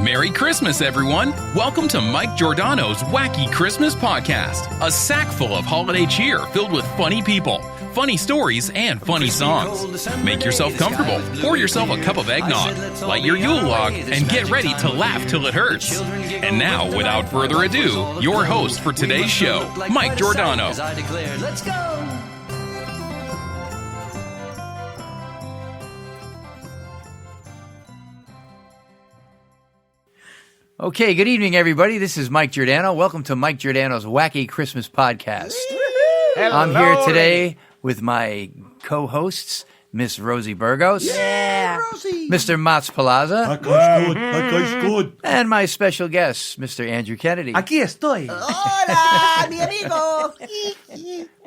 Merry Christmas, everyone! Welcome to Mike Giordano's Wacky Christmas Podcast, a sack full of holiday cheer filled with funny people, funny stories, and funny songs. Make yourself comfortable, pour yourself a cup of eggnog, light your Yule log, and get ready to laugh till it hurts. And now, without further ado, your host for today's show, Mike Giordano. Let's go! Okay, good evening, everybody. This is Mike Giordano. Welcome to Mike Giordano's Wacky Christmas Podcast. I'm here today with my co-hosts, Miss Rosie Burgos. Yeah! Rosie. Mr. Mats Palazza. That guy's good. And my special guest, Mr. Andrew Kennedy. Aquí estoy. Hola, mi amigo!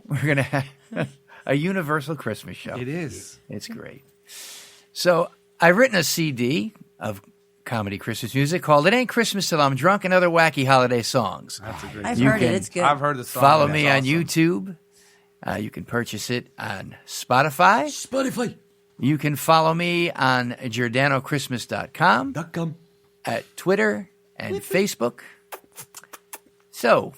We're going to have a universal Christmas show. It is. It's great. So I've written a CD of comedy Christmas music called It Ain't Christmas Till I'm Drunk and Other Wacky Holiday Songs. That's a great I've You heard it. can- It's good. I've heard the song. Follow That's me on awesome. YouTube. You can purchase it on Spotify. Spotify. You can follow me on GiordanoChristmas.com, at Twitter and Facebook. So,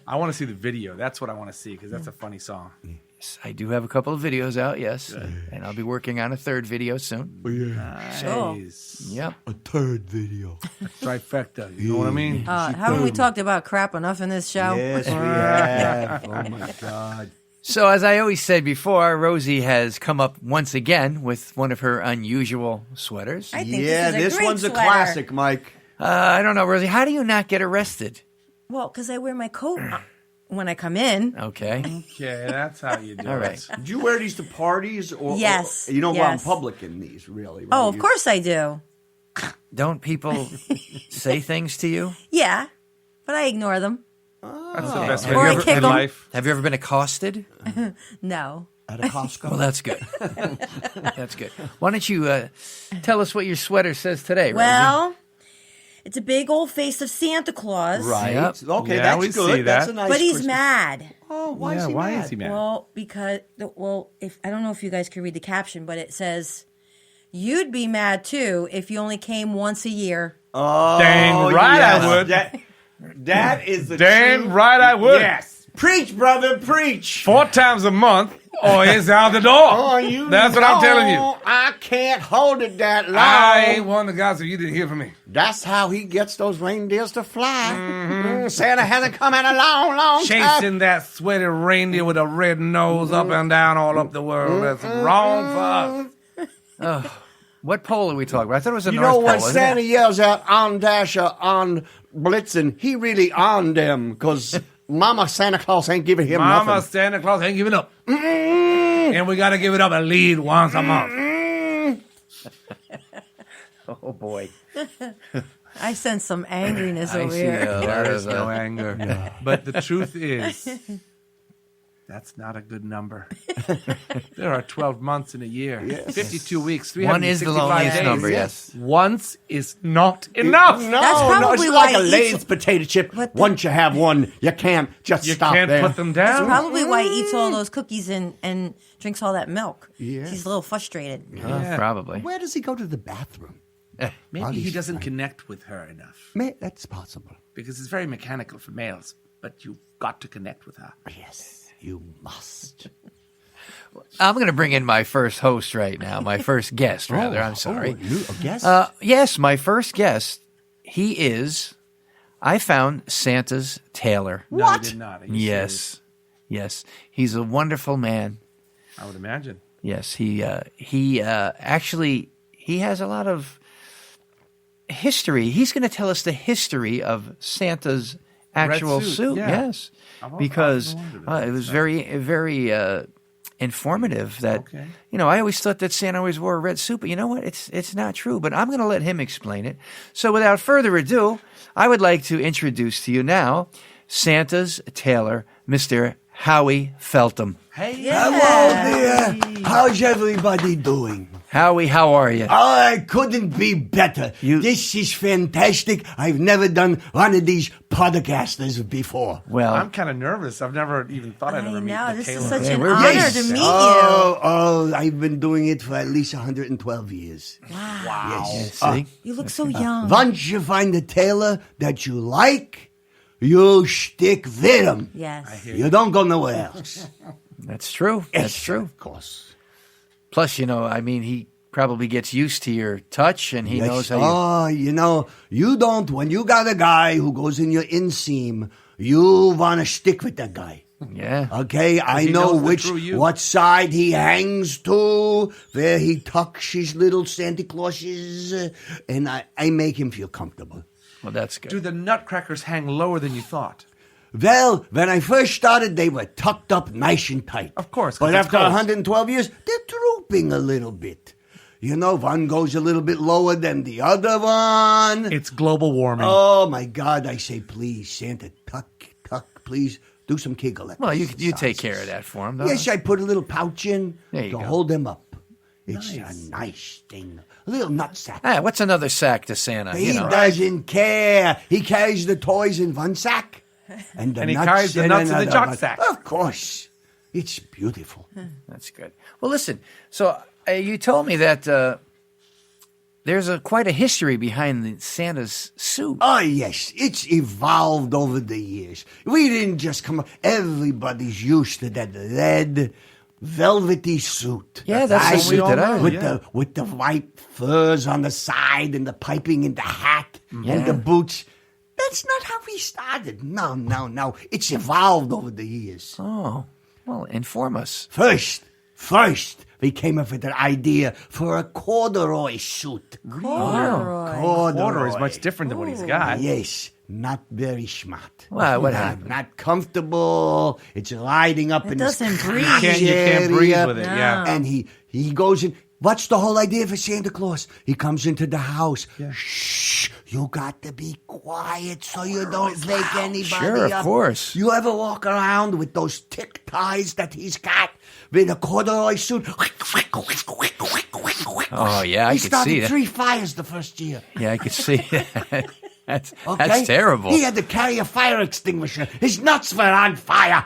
I want to see the video. That's what I want to see because that's a funny song. yes, I do have a couple of videos out, yes. And I'll be working on a third video soon. Nice. Yep. A third video. Trifecta. You know what I mean? Haven't we talked about crap enough in this show? Yes, we have. Oh my God. So, as I always said before, Rosie has come up once again with one of her unusual sweaters. I think Yeah, this is a great one's sweater. a classic, Mike. I don't know, Rosie, how do you not get arrested? Well, because I wear my coat when I come in. Okay. Okay, that's how you do All it. right. Did you wear these to parties? Or Yes, you don't go out in yes. public in these, really. Right? Oh, of course I do. Don't people say things to you? Yeah, but I ignore them. That's the best Or way I ever kick in 'em. life. Have you ever been accosted? No. At a Costco. Well, that's good. That's good. Why don't you tell us what your sweater says today, Rosie? Well, it's a big old face of Santa Claus. Right. Yep. Okay, Yeah, that's we good. see That's that. a nice But he's Christmas- mad. Oh, why Yeah, is he why mad? is he mad? Well, because if I don't know if you guys can read the caption, but it says, "You'd be mad too if you only came once a year." Oh, Dang right yes. I would. That is the Damn truth. right I would. Yes. Preach, brother, preach. 4 times a month or it's out the door. Oh, you That's what I'm telling you. know I can't hold it that long. I ain't one of the guys if you didn't hear from me. That's how he gets those reindeers to fly. Santa hasn't come in a long, long time. Chasing that sweaty reindeer with a red nose up and down all up the world. That's wrong for us. What pole are we talking about? I thought it was a You North know Pole. when wasn't Santa it? yells out on Dasher, on Blitzen, he really on them because Mama Santa Claus ain't giving him Mama nothing. Santa Claus ain't giving up. And we got to give it up at least once a month. Oh, boy. I sense some angriness I over see here. a lot There of, is no anger. But the truth is, that's not a good number. There are 12 months in a year, 52 weeks, 365 one is the loneliest days. number, yes. Once is not enough. No, That's no, probably it's why like a he Lay's eats- potato chip. But the- Once you have one, you can't just You stop can't there. put them That's down. probably why he eats all those cookies and drinks all that milk. Yeah. He's a little frustrated. Probably. Where does he go to the bathroom? Maybe he doesn't connect with her enough That's possible. because it's very mechanical for males. But you've got to connect with her. Yes, you must. I'm going to bring in my first host right now, my first guest, rather. I'm sorry. Guess? Yes, my first guest. He is, I found Santa's tailor. No, What? he did not. Are you serious? Yes. Yes. He's a wonderful man. I would imagine. Yes, he actually he has a lot of history. He's going to tell us the history of Santa's actual suit, suit. yeah. Yes, I've because often wondered it was that. very informative. That Okay. I always thought that Santa always wore a red suit, but you know what? It's not true. But I'm going to let him explain it. So without further ado, I would like to introduce to you now Santa's tailor, Mr. Howie Feltham. Hey, Hello there. How's everybody doing? Howie, how are you? I couldn't be better. This is fantastic. I've never done one of these podcasters before. Well, I'm kind of nervous. I've never even thought I'd ever meet the this Taylor. is such Yeah, an we're honor yes. to meet Oh, I've been doing it for at least 112 years. you. Wow. Yes. see? You look so young. Once you find a tailor that you like, you stick with him. Yes. You don't go nowhere else. That's true. That's Yes, true. Of course. Plus, I mean, he probably gets used to your touch, and he knows how you... Oh, you don't. When you got a guy who goes in your inseam, you want to stick with that guy. Yeah. Okay, I he know knows the true you. what side he hangs to, where he tucks his little Santa Clauses, and I make him feel comfortable. Well, that's good. Do the nutcrackers hang lower than you thought? Well, when I first started, they were tucked up nice and tight. Of course, 'cause But it's after cold. 112 years, they're drooping a little bit. One goes a little bit lower than the other one. It's global warming. Oh, my God, I say, please, Santa, tuck, please, do some Kegel Well, you exercises. take care of that for him, don't Yes, you? I put a little pouch in There you to go. hold them up. It's a nice thing. A little nutsack. Ah, what's another sack to Santa? He doesn't care. He carries the toys in one sack. And he nuts carries the nuts in the another jock one. sack. Of course. It's beautiful. That's good. Well, listen. So you told me that there's quite a history behind Santa's suit. Oh, yes. It's evolved over the years. We didn't just come up. Everybody's used to that red, velvety suit. Yeah, that's the Right? suit that I with yeah. with the white furs on the side and the piping in the hat and the boots. That's not how we started. No. It's evolved over the years. Oh, well, inform us. First, we came up with an idea for a corduroy suit. Quarter is much different than what he's got. Yes, not very smart. Well, what Not- happened? Not comfortable. It's riding up It in doesn't this breathe. crotch You can't breathe area. with it, yeah. And he goes in. What's the whole idea for Santa Claus? He comes into the house. Shh, you got to be quiet so you don't wake anybody Sure, of up. course. You ever walk around with those tick ties that he's got with a corduroy suit? Oh, yeah, I he could started see that. 3 fires the first year. Yeah, I could see that. That's Okay? terrible. He had to carry a fire extinguisher. His nuts were on fire.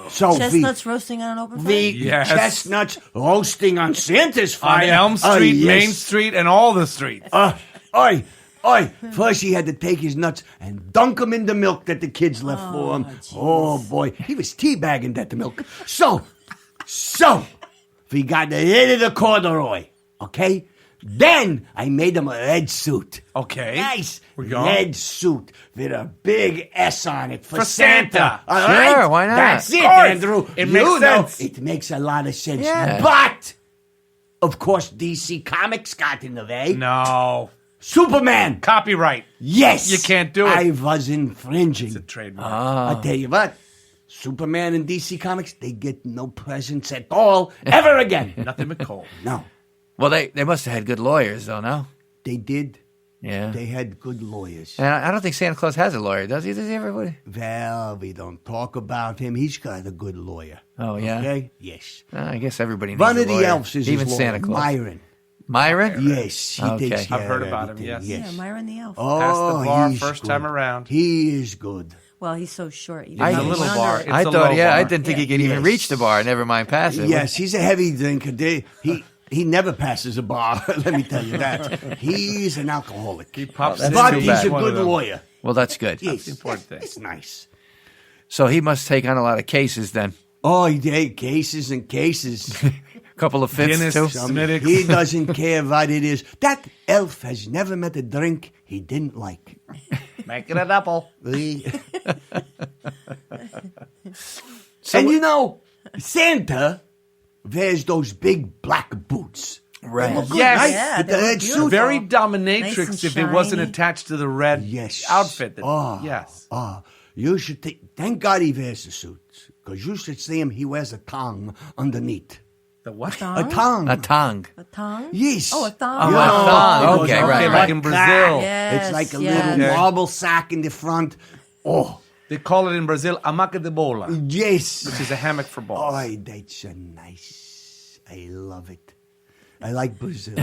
So Chestnuts roasting on an open fire. the Yes. chestnuts roasting on Santa's fire. On Elm Oh, Street, yes. Main Street, and all the streets. Oi. First he had to take his nuts and dunk them in the milk that the kids left for him. Oh, boy. He was teabagging that milk. So, we got rid of the corduroy, okay? Then I made him a red suit. Okay. Nice We're going. red suit with a big S on it for, For Santa. All Sure, right? why not? That's it, Of course. Andrew. It You makes know, sense. It makes a lot of sense. Yeah. But, of course, DC Comics got in the way. No. Superman. Copyright. Yes. You can't do it. I was infringing. It's a trademark. I'll tell you what. Superman and DC Comics, they get no presents at all ever again. Nothing but coal. No. Well, they must have had good lawyers, though, no? They did. Yeah. They had good lawyers. And I don't think Santa Claus has a lawyer, does he? Does he ever? Well, we don't talk about him. He's got a good lawyer. Oh, yeah? Okay? Yes. I guess everybody needs One a of the lawyer. elves is Even his Santa lawyer, Claus. Myron. Myron? Yes, he Okay. takes care I've heard of about him, everything. yes. Yeah, Myron the elf. Oh, Passed the bar he's first good. time around. He is good. Well, he's so short. You I- know, It's a he's little under bar. it. It's I a thought, low yeah, I bar. didn't think he could even Yes. reach the bar. Never mind pass it. Yes, he's a heavy drinker. He never passes a bar. Let me tell you that. He's an alcoholic. He pops Well, in that's But too he's bad. a one of good them. lawyer. Well, that's good. Yes, the important thing. It's nice. So he must take on a lot of cases then. Oh, he did cases and cases. A couple of fifths, Guinness, too. some- Smittix. He doesn't care what it is. That elf has never met a drink he didn't like. Make it a double. And you know, Santa wears those big black boots. Right. They look good, Yes. right? Yeah, With they the look red beautiful. suit. Very Nice dominatrix and if it wasn't shiny. attached to the red Yes. outfit. Oh, Yes. Oh, you should thank God he wears the suit. Because you should see him, he wears a tongue underneath. The what? A tongue. A tongue. A tongue? Yes. Oh, a thong. Oh, Yeah. a thong. It goes Okay, up right, the right. Like in back. Brazil. Yes, It's like a yes. little Yeah. marble sack in the front. Oh, They call it in Brazil hamaca de bola, yes. which is a hammock for balls. Oh, that's so nice. I love it. I like Brazil.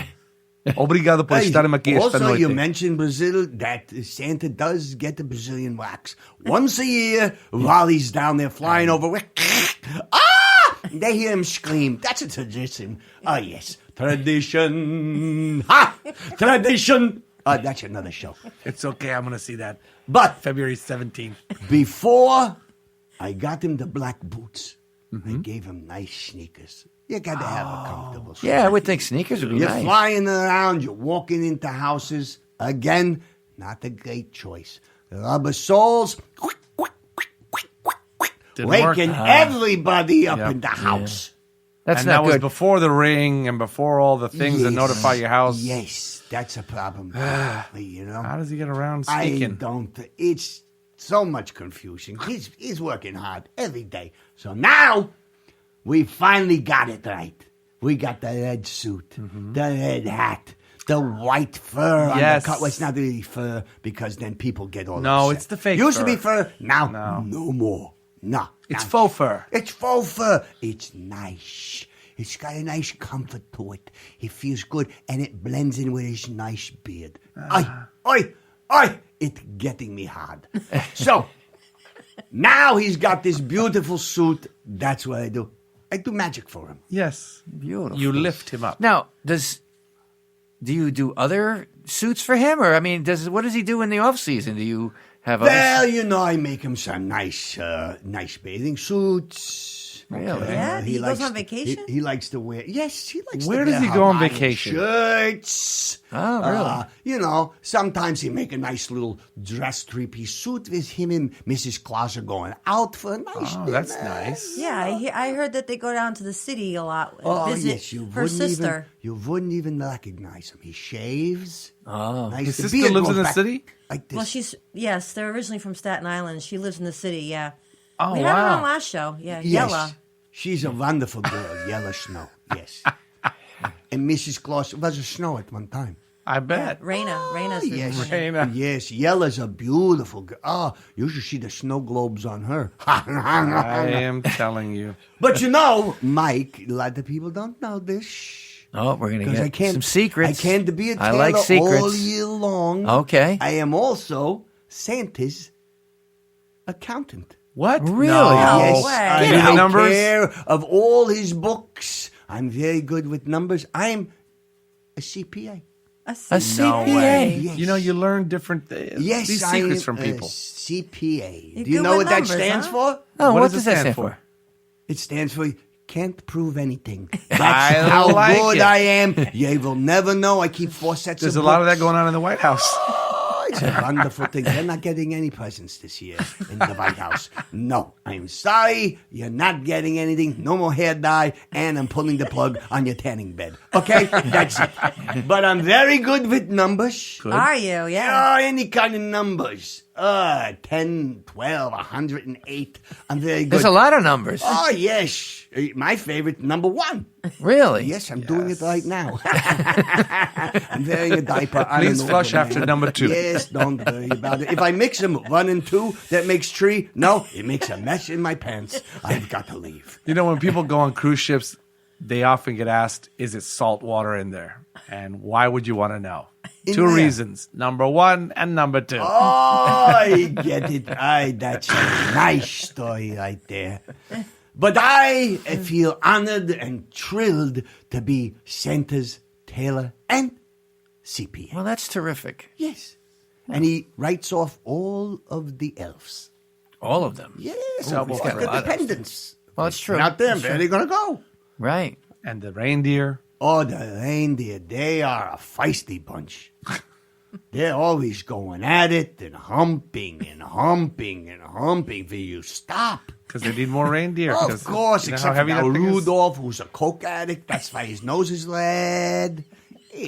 Obrigado por estar aqui esta Also, you noite. mentioned Brazil, that Santa does get the Brazilian wax once a year while he's down there flying over. Ah! They hear him scream. That's a tradition. Oh, yes. Tradition. Ha! Tradition. That's another show. It's okay. I'm going to see that. But February 17th. before I got him the black boots, I gave him nice sneakers. You got to have a comfortable shoe. Yeah, I would think sneakers would be You're nice. flying around, you're walking into houses. Again, not a great choice. Rubber soles, Didn't work. waking everybody up Yep. in the house. That's And not that was good. before the ring and before all the things that Yes. notify your house. Yes, that's a problem. You know, How does he get around I sneaking? don't. It's so much confusion. He's working hard every day. So now we finally got it right. We got the red suit, the red hat, the white fur on Yes. the cut. Well, it's not really fur because then people get all No, upset. it's the fake Used to fur. be fur. Now, No. no more. No. It's now- faux fur. It's faux fur. It's nice. It's got a nice comfort to it. It feels good, and it blends in with his nice beard. Oi! It's getting me hard. So, now he's got this beautiful suit. That's what I do. I do magic for him. Yes. Beautiful. You lift him up. Now, do you do other suits for him, or I mean, what does he do in the off season? Do you have Well, other? you know, I make him some nice bathing suits. Really? Yeah? He goes likes on to- vacation? He likes to wear. Yes, he likes. Where to does wear he go on Hawaiian vacation? Shirts. Oh, really? You know, sometimes he make a nice little dress three-piece suit with him and Mrs. Claus are going out for a nice Oh, dinner. that's nice. Yeah, I heard that they go down to the city a lot. Oh, visit yes, you her wouldn't sister. you wouldn't even recognize him. He shaves. Oh. Nice. His The sister beard lives goes in the back city? Like this. Well, they're originally from Staten Island. She lives in the city, yeah. Oh, We had her on wow. last show. Yeah, Yes. Yella. She's a wonderful girl, Yellow Snow. Yes. And Mrs. Claus was a snow at one time. I bet. Raina's Yes, Raina. yes, Yella's a beautiful girl. Oh, you should see the snow globes on her. I am telling you. But you know, Mike, a lot of people don't know this. Oh, we're gonna Because get I can't. some secrets. I can't be a I tailor like secrets. all year long. Okay. I am also Santa's accountant. What? Really? No. Yes, way. I Get out. take Numbers? care of all his books. I'm very good with numbers. I'm a CPA. A A CPA. CPA. Yes. You know, you learn different Yes, these I secrets am from people. A CPA. You're Do you good know with what that numbers, stands huh? for? Oh, What what does does it that stand stand for? for? It stands for can't prove anything. That's I how like good it. I am. You will never know. I keep 4 sets There's of a lot of books. that going on in the White House. Oh, it's a wonderful thing. They're not getting any presents this year in the White House. No, I'm sorry. You're not getting anything. No more hair dye, and I'm pulling the plug on your tanning bed. Okay? That's it. But I'm very good with numbers. Are you? Yeah. Oh, any kind of numbers. 10, 12, 108. I'm very good. There's a lot of numbers. Oh, yes. My favorite, number 1. Really? Yes, I'm doing it right now. I'm wearing a diaper. I'm Please an flush older after man. number 2. Yes, don't worry about it. If I mix them 1 and 2, that makes 3. No, it makes a mess in my pants. I've got to leave. You know, when people go on cruise ships, they often get asked, is it salt water in there? And why would you want to know? In 2 there. reasons. Number 1 and number 2. Oh, I get it. That's a nice story right there. But I feel honored and thrilled to be Santa's tailor and CPA. Well, that's terrific. Yes. And he writes off all of the elves. All of them. Yes, Ooh, all he's got a the lot of- dependents. Well, it's true. Not them. It's Where are true. they going to go? Right. And the reindeer. Oh, the reindeer, they are a feisty bunch. They're always going at it and humping and humping and humping. Will you stop? Because they need more reindeer. Of 'cause course, you know except how for heavy now that thing is? Rudolph, who's a coke addict. That's why his nose is red.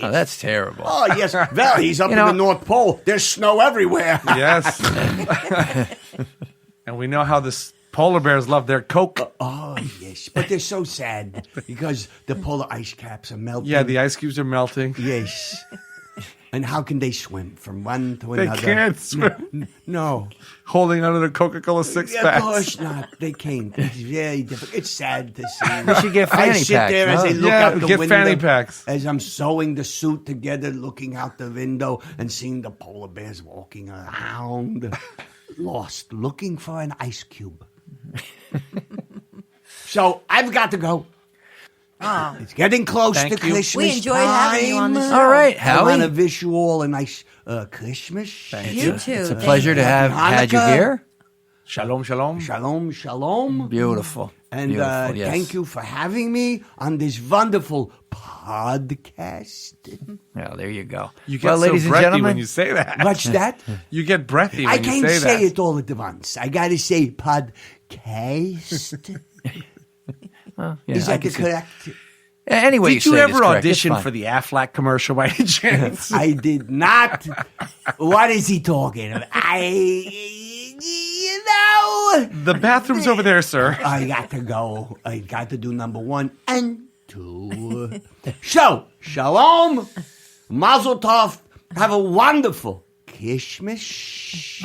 Oh, that's terrible. Oh, yes. Well, he's up You in know- the North Pole. There's snow everywhere. Yes. And we know how the polar bears love their Coke. Oh, yes. But they're so sad because the polar ice caps are melting. Yeah, the ice cubes are melting. Yes. And how can they swim from one to They another? can't swim. No. Holding onto the Coca-Cola six Of packs. course not. They can't. It's very difficult. It's sad to see. We should get I fanny sit packs, there as no? I look Yeah, out the get window. fanny packs. As I'm sewing the suit together, looking out the window and seeing the polar bears walking around, lost, looking for an ice cube. So I've got to go. It's getting close Thank to you. Christmas We enjoyed having you on the time. show. All right, I want to Howie. wish you all a nice Christmas. You too. It's a pleasure to have had you Hanukkah. here. Shalom, shalom. Shalom, shalom. Beautiful. And Beautiful, yes. thank you for having me on this wonderful podcast. Well, there you go. You get well, so ladies and breathy gentlemen, when you say that. What's that? You get breathy I when you can't say say that. it all at once. I got to say podcast. yeah, Is I that the can see- correct? Anyway, Did you say it is ever correct. It's audition fine. for the Aflac commercial by any chance? I did not. What is he talking about? The bathroom's over there, sir. I got to go. I got to do number 1 and 2. So, shalom, mazel tov. Have a wonderful Christmas.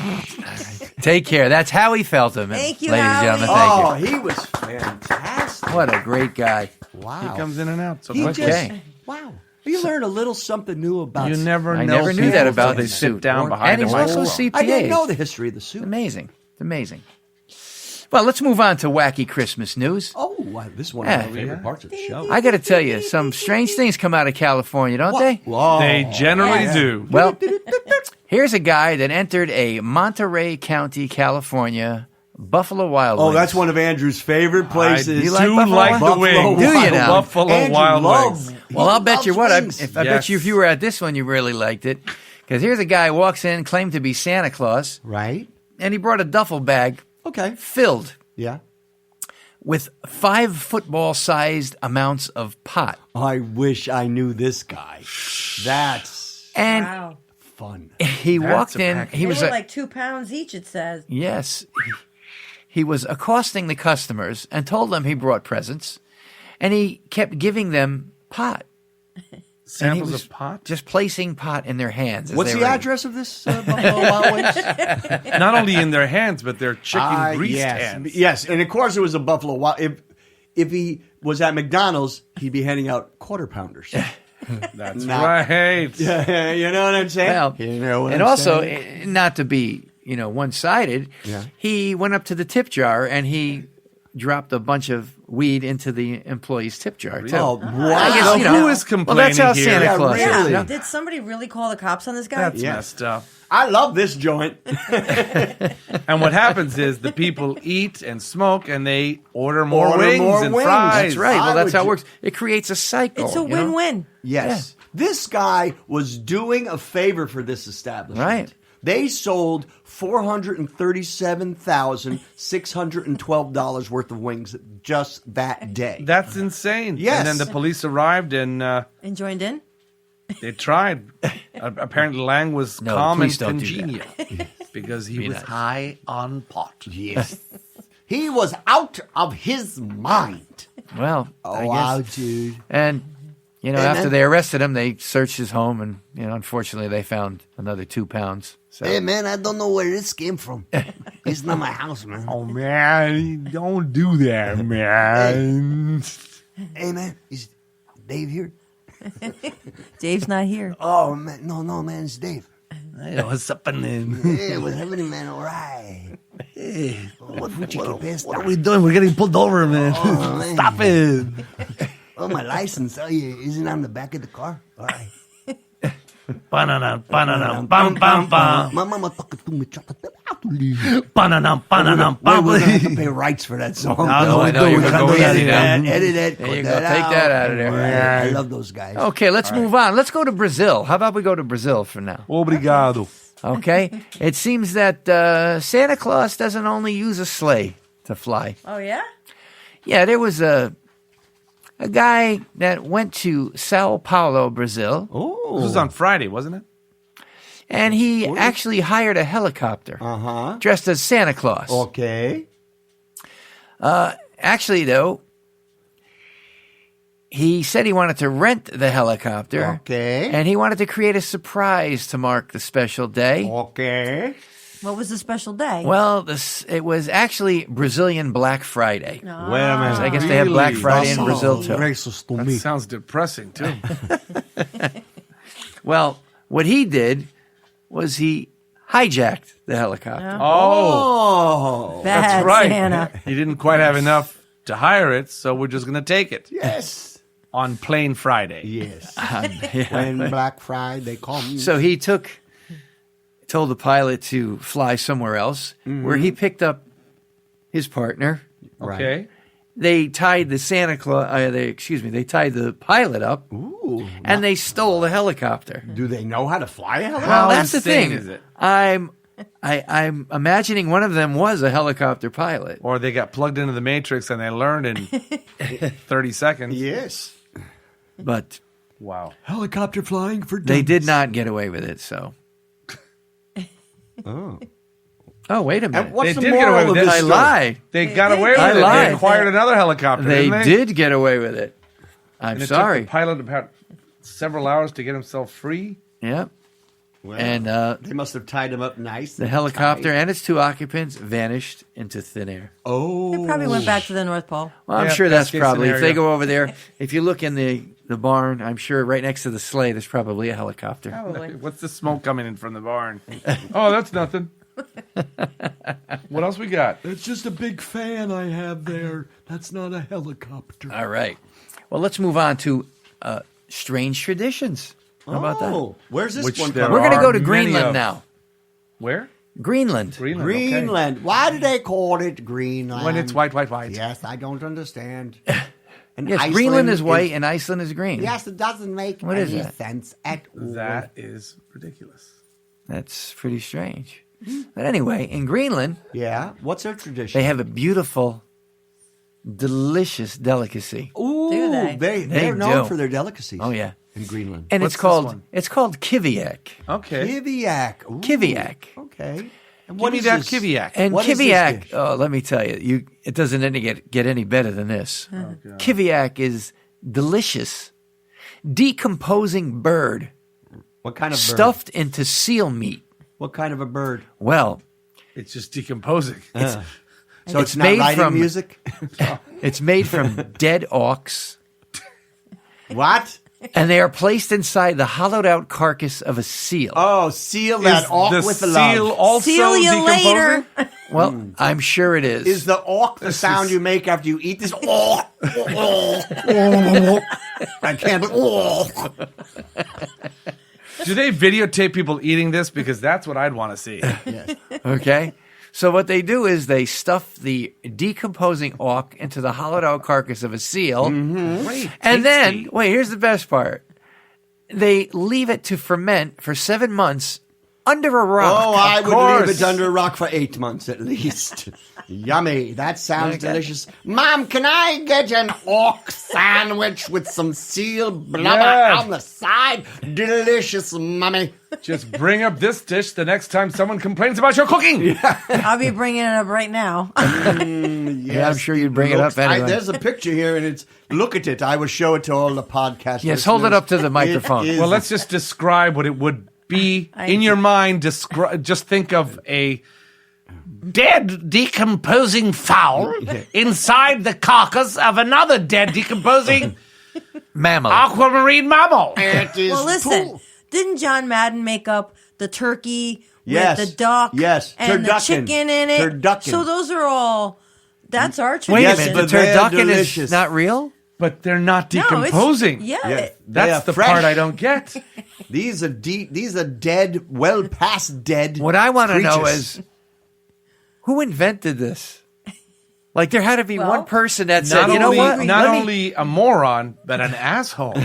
Take care. That's how he felt him. Thank you, ladies and Howie. gentlemen. Oh, Thank he was fantastic. you. What a great guy. Wow. He comes in and out. So He quick. just, Okay. wow. You learn a little something new about You never I know. never knew people that about till they the sit suit. down behind And the he's also a microphone. CPA. I didn't know the history of the suit. Amazing. It's amazing. Well, let's move on to wacky Christmas news. Oh, wow. This is one Yeah. of my favorite parts of the show. I got to tell you, some strange things come out of California, don't they? Whoa. They generally Yeah. do. Well, here's a guy that entered a Monterey County, California Buffalo Wild Oh, Wings. that's one of Andrew's favorite places. You like do Buffalo like Wild the Buffalo wings. Do you Wild now? Buffalo Andrew Wild loves- Wings. Well, I'll bet you what. I wings. bet Yes. you if you were at this one, you really liked it. Because here's a guy walks in, claimed to be Santa Claus, Right? and he brought a duffel bag Okay. filled Yeah. with 5 football-sized amounts of pot. I wish I knew this guy. That's And Wow. fun. he That's walked a in. package. He They was were a, like 2 pounds each, it says. yes. He was accosting the customers and told them he brought presents, and he kept giving them pot. Samples was of pot. Just placing pot in their hands. as What's they the were- address of this Buffalo Wild Wings? Not only in their hands, but their chicken greased yes. hands. Yes, and of course it was a Buffalo Wild. If he was at McDonald's, he'd be handing out quarter pounders. That's Not- right. You know what I'm saying? Well, you know what and I'm also, saying? not to be one-sided, Yeah. he went up to the tip jar and he dropped a bunch of weed into the employee's tip jar too. Oh, I wow. guess, So you know, who is well, that's how complaining here? Santa Yeah, Claus is. really. you know? Did somebody really call the cops on this guy? That's Yeah. messed up. I love this joint. And what happens is the people eat and smoke and they order more Order wings more and wings. fries. That's right. I Well, that's would how it ju- works. It creates a cycle. It's a you know? win-win. Yes. This guy was doing a favor for this establishment. Right. They sold $437,612 worth of wings just that day. That's insane. Yes. And then the police arrived and And joined in? they tried. Apparently, Lang was No, calm and please don't do congenial because he was nice. high on pot. Yes. He was out of his mind. Well, Oh, I wow, guess. dude. And, And after then- they arrested him, they searched his home and, unfortunately, they found another 2 pounds. So. Hey, man, I don't know where this came from. It's not my house, man. Oh, man, don't do that, man. Hey, man, is Dave here? Dave's not here. Oh, man. No, man, it's Dave. Hey, what's happening? Hey, what's happening, man? All right. What What are we doing? We're getting pulled over, man. Oh, man. Stop it. Oh, my license. Oh, yeah. Isn't it on the back of the car? All right. Banana, banana, bam, bam, bam. My mama talking to me. Banana, banana, bam. We're going to have to pay rights for that song. No, I know, we're you're gonna gonna go edit easy that. now. Edit it. There cut you go. Take that out of there. Right. I love those guys. Okay, let's move on. Let's go to Brazil. How about we go to Brazil for now? Obrigado. Okay? It seems that Santa Claus doesn't only use a sleigh to fly. Oh, yeah? Yeah, there was a guy that went to Sao Paulo, Brazil, This was on Friday, wasn't it? and he actually hired a helicopter Uh-huh. dressed as Santa Claus. Okay. Actually, though, he said he wanted to rent the helicopter. Okay. And he wanted to create a surprise to mark the special day. Okay. What was the special day? Well, it was actually Brazilian Black Friday. Wait a minute. So I guess they have Black Friday in That's Brazil too. racist to That me. sounds depressing too. Well, what he did was he hijacked the helicopter. Oh. Bad That's right. Santa. He didn't quite have enough to hire it, so we're just going to take it Yes. on Plain Friday. Yes. Yeah. When Black Friday comes. So he told the pilot to fly somewhere else, where he picked up his partner. Okay. They tied the Santa Claus. They tied the pilot up, Ooh. and they stole the helicopter. Do they know how to fly a helicopter? Well, How that's the insane thing. is it? I'm imagining one of them was a helicopter pilot. Or they got plugged into the Matrix and they learned in 30 seconds. Yes. But Wow. Helicopter flying for they dummies. did not get away with it. So. Oh, wait a minute. And what's They the did get away moral with of it. this I story? lied. They got away with I it. They lied. acquired another helicopter, They didn't they? did get away with it. I'm And it sorry. took the pilot about several hours to get himself free. Yep. Well, And they must have tied him up nice. the and helicopter tight. and its 2 occupants vanished into thin air. Oh. They probably went back to the North Pole. Well, I'm Yeah, sure that's best case probably, if they scenario. go over there, if you look in the barn, I'm sure right next to the sleigh, there's probably a helicopter. Probably. What's the smoke coming in from the barn? Oh, that's nothing. What else we got? It's just a big fan I have there. That's not a helicopter. All right. Well, let's move on to strange traditions. How about that? Oh, where's this Which one there from? We're going to are go to many Greenland of- now. Where? Greenland. Greenland. okay. Greenland. Why do they call it Greenland? When it's white, white, white. Yes, I don't understand. And Yes, Iceland Greenland is white and Iceland is green. Yes, it doesn't make What is any that? sense at all. That is ridiculous. That's pretty strange. But anyway, in Greenland, Yeah. What's their tradition? they have a beautiful, delicious delicacy. Ooh, Do they? they're known do. for their delicacies. Oh, yeah. In Greenland. And What's it's this called one? kiviak. Okay. Kiviak. Ooh, Kiviak. Okay. And Give me is that this? kiviak. And What is this kiviak, dish? oh, let me tell you, it doesn't get any better than this. Kiviak is delicious, decomposing bird What kind of bird? stuffed into seal meat. What kind of a bird? Well, It's just decomposing. So it's it's not made writing from- music? it's made from dead auks, What? and they are placed inside the hollowed out carcass of a seal. Oh, seal that Is auk the with the seal love. also See you decomposing? later. Well, I'm sure it is. Is the auk the sound is- you make after you eat this? I can't. Do they videotape people eating this? Because that's what I'd want to see. Okay? So what they do is they stuff the decomposing auk into the hollowed out carcass of a seal. Great. And then, tasty. wait, here's the best part. They leave it to ferment for 7 months under a rock. Oh, I would course. leave it under a rock for 8 months at least. Yummy. That sounds Okay. delicious. Mom, can I get an auk sandwich with some seal blubber Yes. on the side? Delicious, Mommy. Just bring up this dish the next time someone complains about your cooking. I'll be bringing it up right now. Yeah, I'm sure you'd bring it up anyway. There's a picture here, and it's look at it. I will show it to all the podcast. Yes, hold it listeners. up to the microphone. It is- Well, let's just describe what it would be in your mind. Just think of a dead, decomposing fowl inside the carcass of another dead, decomposing Mammal. aquamarine mammal. It is Well, listen. cool. Didn't John Madden make up the turkey Yes. with the duck Yes. and the Turducken. chicken in it? Turducken. So those are all. That's our tradition. Wait Yes, a minute, but the they're turducken delicious. is not real? But they're not No, it's- decomposing. Yeah. Yeah. They That's are the fresh. part I don't get. These are dead, well past dead. What I want to know creatures. is who invented this? Like there had to be Well, one person that said, Not you know only, what? not Let me- only a moron, but an asshole. Why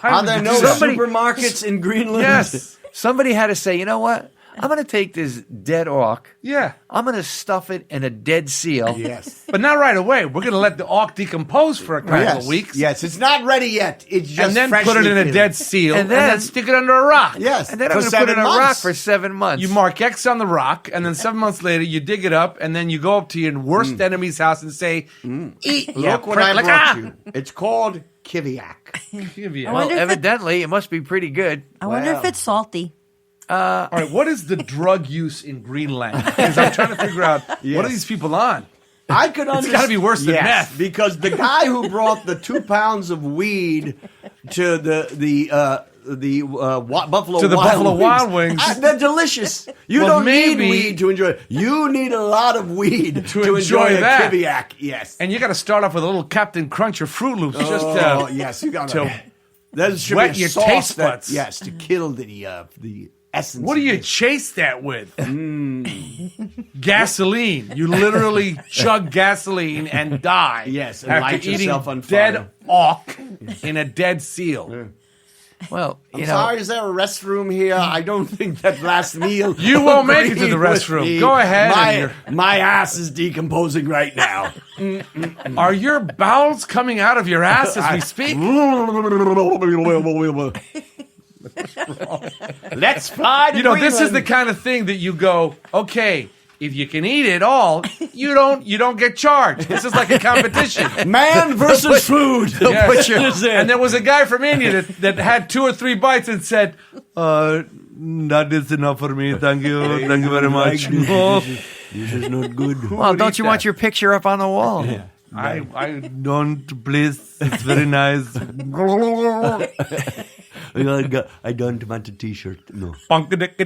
Are would there you no do that? Somebody- supermarkets in Greenland? Yes. Somebody had to say, you know what? I'm going to take this dead auk. Yeah. I'm going to stuff it in a dead seal. Yes. But not right away. We're going to let the auk decompose for a couple of weeks. Yes, it's not ready yet. It's just And then put it freshly in a peeled. dead seal And and then- then stick it under a rock. Yes, And then for I'm going to put it 7 in a rock months. for 7 months. You mark X on the rock, and then 7 months later, you dig it up, and then you go up to your worst enemy's house and say, "Eat, Look what I brought you. It's called kiviak. you." I Well, wonder if it- evidently, it must be pretty good. I wonder if Wow. it's salty. All right, what is the drug use in Greenland? Because I'm trying to figure out what are these people on? I could understand. It's got to be worse than meth. because the guy who brought the 2 pounds of weed to Buffalo To the Wild Buffalo Wings, Wild Wings. they're delicious. You Well, don't need maybe- weed to enjoy it. You need a lot of weed to enjoy enjoy that. a kiviak. Yes. And you got to start off with a little Captain Crunch or Fruit Loops just Oh, yes, you got to to. There should wet be a your sauce taste that- buds. yes, to kill the essence. What do of you it. chase that with? Gasoline. You literally chug gasoline and die. Yes, and after light eating yourself on dead fire. auk in a dead seal. Well, I'm sorry, is there a restroom here? I don't think that last meal. You won't make it to the agreed with restroom. me. Go ahead and My ass is decomposing right now. Are your bowels coming out of your ass as we speak? Let's fly to You know, this is the Greenland. kind of thing that you go, okay, if you can eat it all, you don't get charged. This is like a competition. Man versus food. Yes. This is it. And there was a guy from India that had 2 or 3 bites and said, that is enough for me. Thank you. Thank you very much. This is not good. Well, would don't eat you want that? your picture up on the wall? I don't, please. It's very nice. I don't want a T-shirt. No. Bunkadick,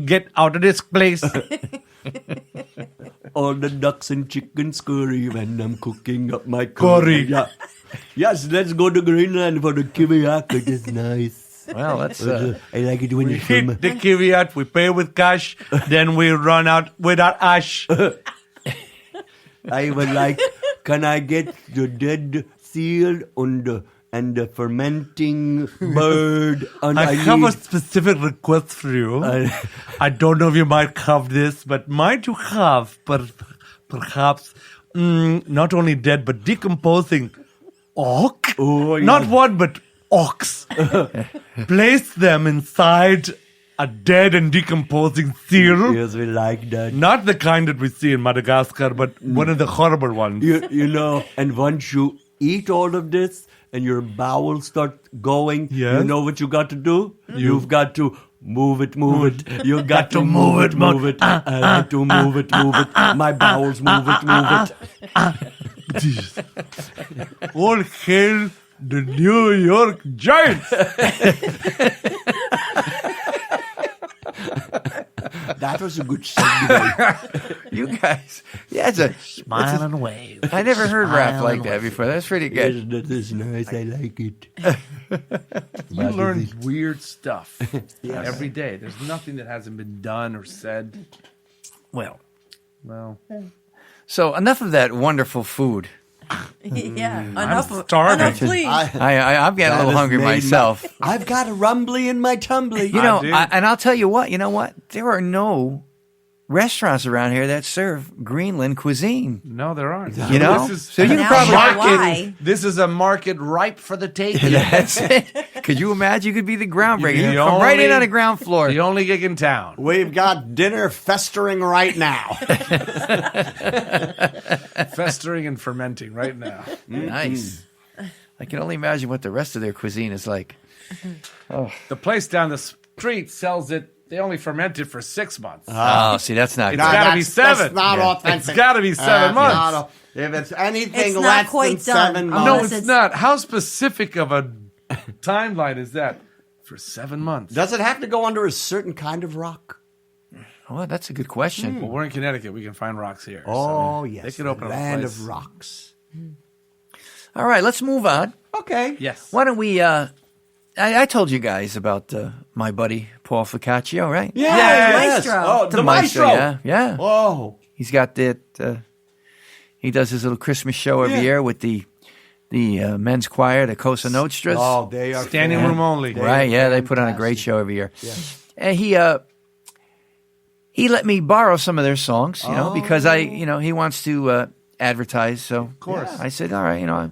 get out of this place. All the ducks and chickens curry when I'm cooking up my curry. Curry. Yeah. Yes, let's go to Greenland for the kiviak. It is nice. Well, that's I like it when We you film. hit the kiviat, we pay with cash, then we run out without ash. I would like, can I get the dead seal and the fermenting bird? And I have a need- specific request for you. I don't know if you might have this, but might you have perhaps not only dead but decomposing auk? Oh, yeah. Not one, but ox. Place them inside a dead and decomposing seal. Yes, we like that. Not the kind that we see in Madagascar, but one of the horrible ones. You know, and once you eat all of this and your bowels start going, Yes. you know what you got to do? You've got to move it. You got to move it. I like to move it. My bowels move it. All hail the New York Giants. That was a good segue. you guys. Yeah, it's a Smile and wave. I never heard rap like that before. That's pretty good. Yes, that is nice. I like it. You learn weird stuff every day. There's nothing that hasn't been done or said. Well, Well, so enough of that wonderful food. Yeah, enough, starving. enough, please. I'm getting a little hungry myself. I've got a rumbly in my tumbly. You know, do. and I'll tell you what. You know what? There are no restaurants around here that serve Greenland cuisine. No, there aren't. You know, This is, so you Now probably I know why. this is a market ripe for the taking. That's it. Could you imagine? You could be the groundbreaker. You'd be You come right in only- on the ground floor. The only gig in town. We've got dinner festering right now. Festering and fermenting right now. Nice. I can only imagine what the rest of their cuisine is like. The place down the street sells it. They only ferment it for 6 months. Oh, see, that's not It's good. gotta be That's 7. not Yeah. authentic. It's gotta be 7 months. If it's anything It's not less quite than done. 7 No, months. No, Unless it's it's- not. How specific of a timeline is that? For 7 months. Does it have to go under a certain kind of rock? Oh, that's a good question. Well, we're in Connecticut. We can find rocks here. Oh, so yes. They could open up a land place. of rocks. All right, let's move on. Okay. Yes. Why don't we? I told you guys about my buddy Paul Focaccio, right? Yes. Maestro. Oh, the maestro. Yeah. Oh. He's got that. He does his little Christmas show every Yeah. year with the the men's choir, the Cosa Nostras. Oh, they are Standing room only. Right, yeah, they put on a great show every year. Yeah. And he let me borrow some of their songs, because he wants to advertise. So of course, I said, all right, I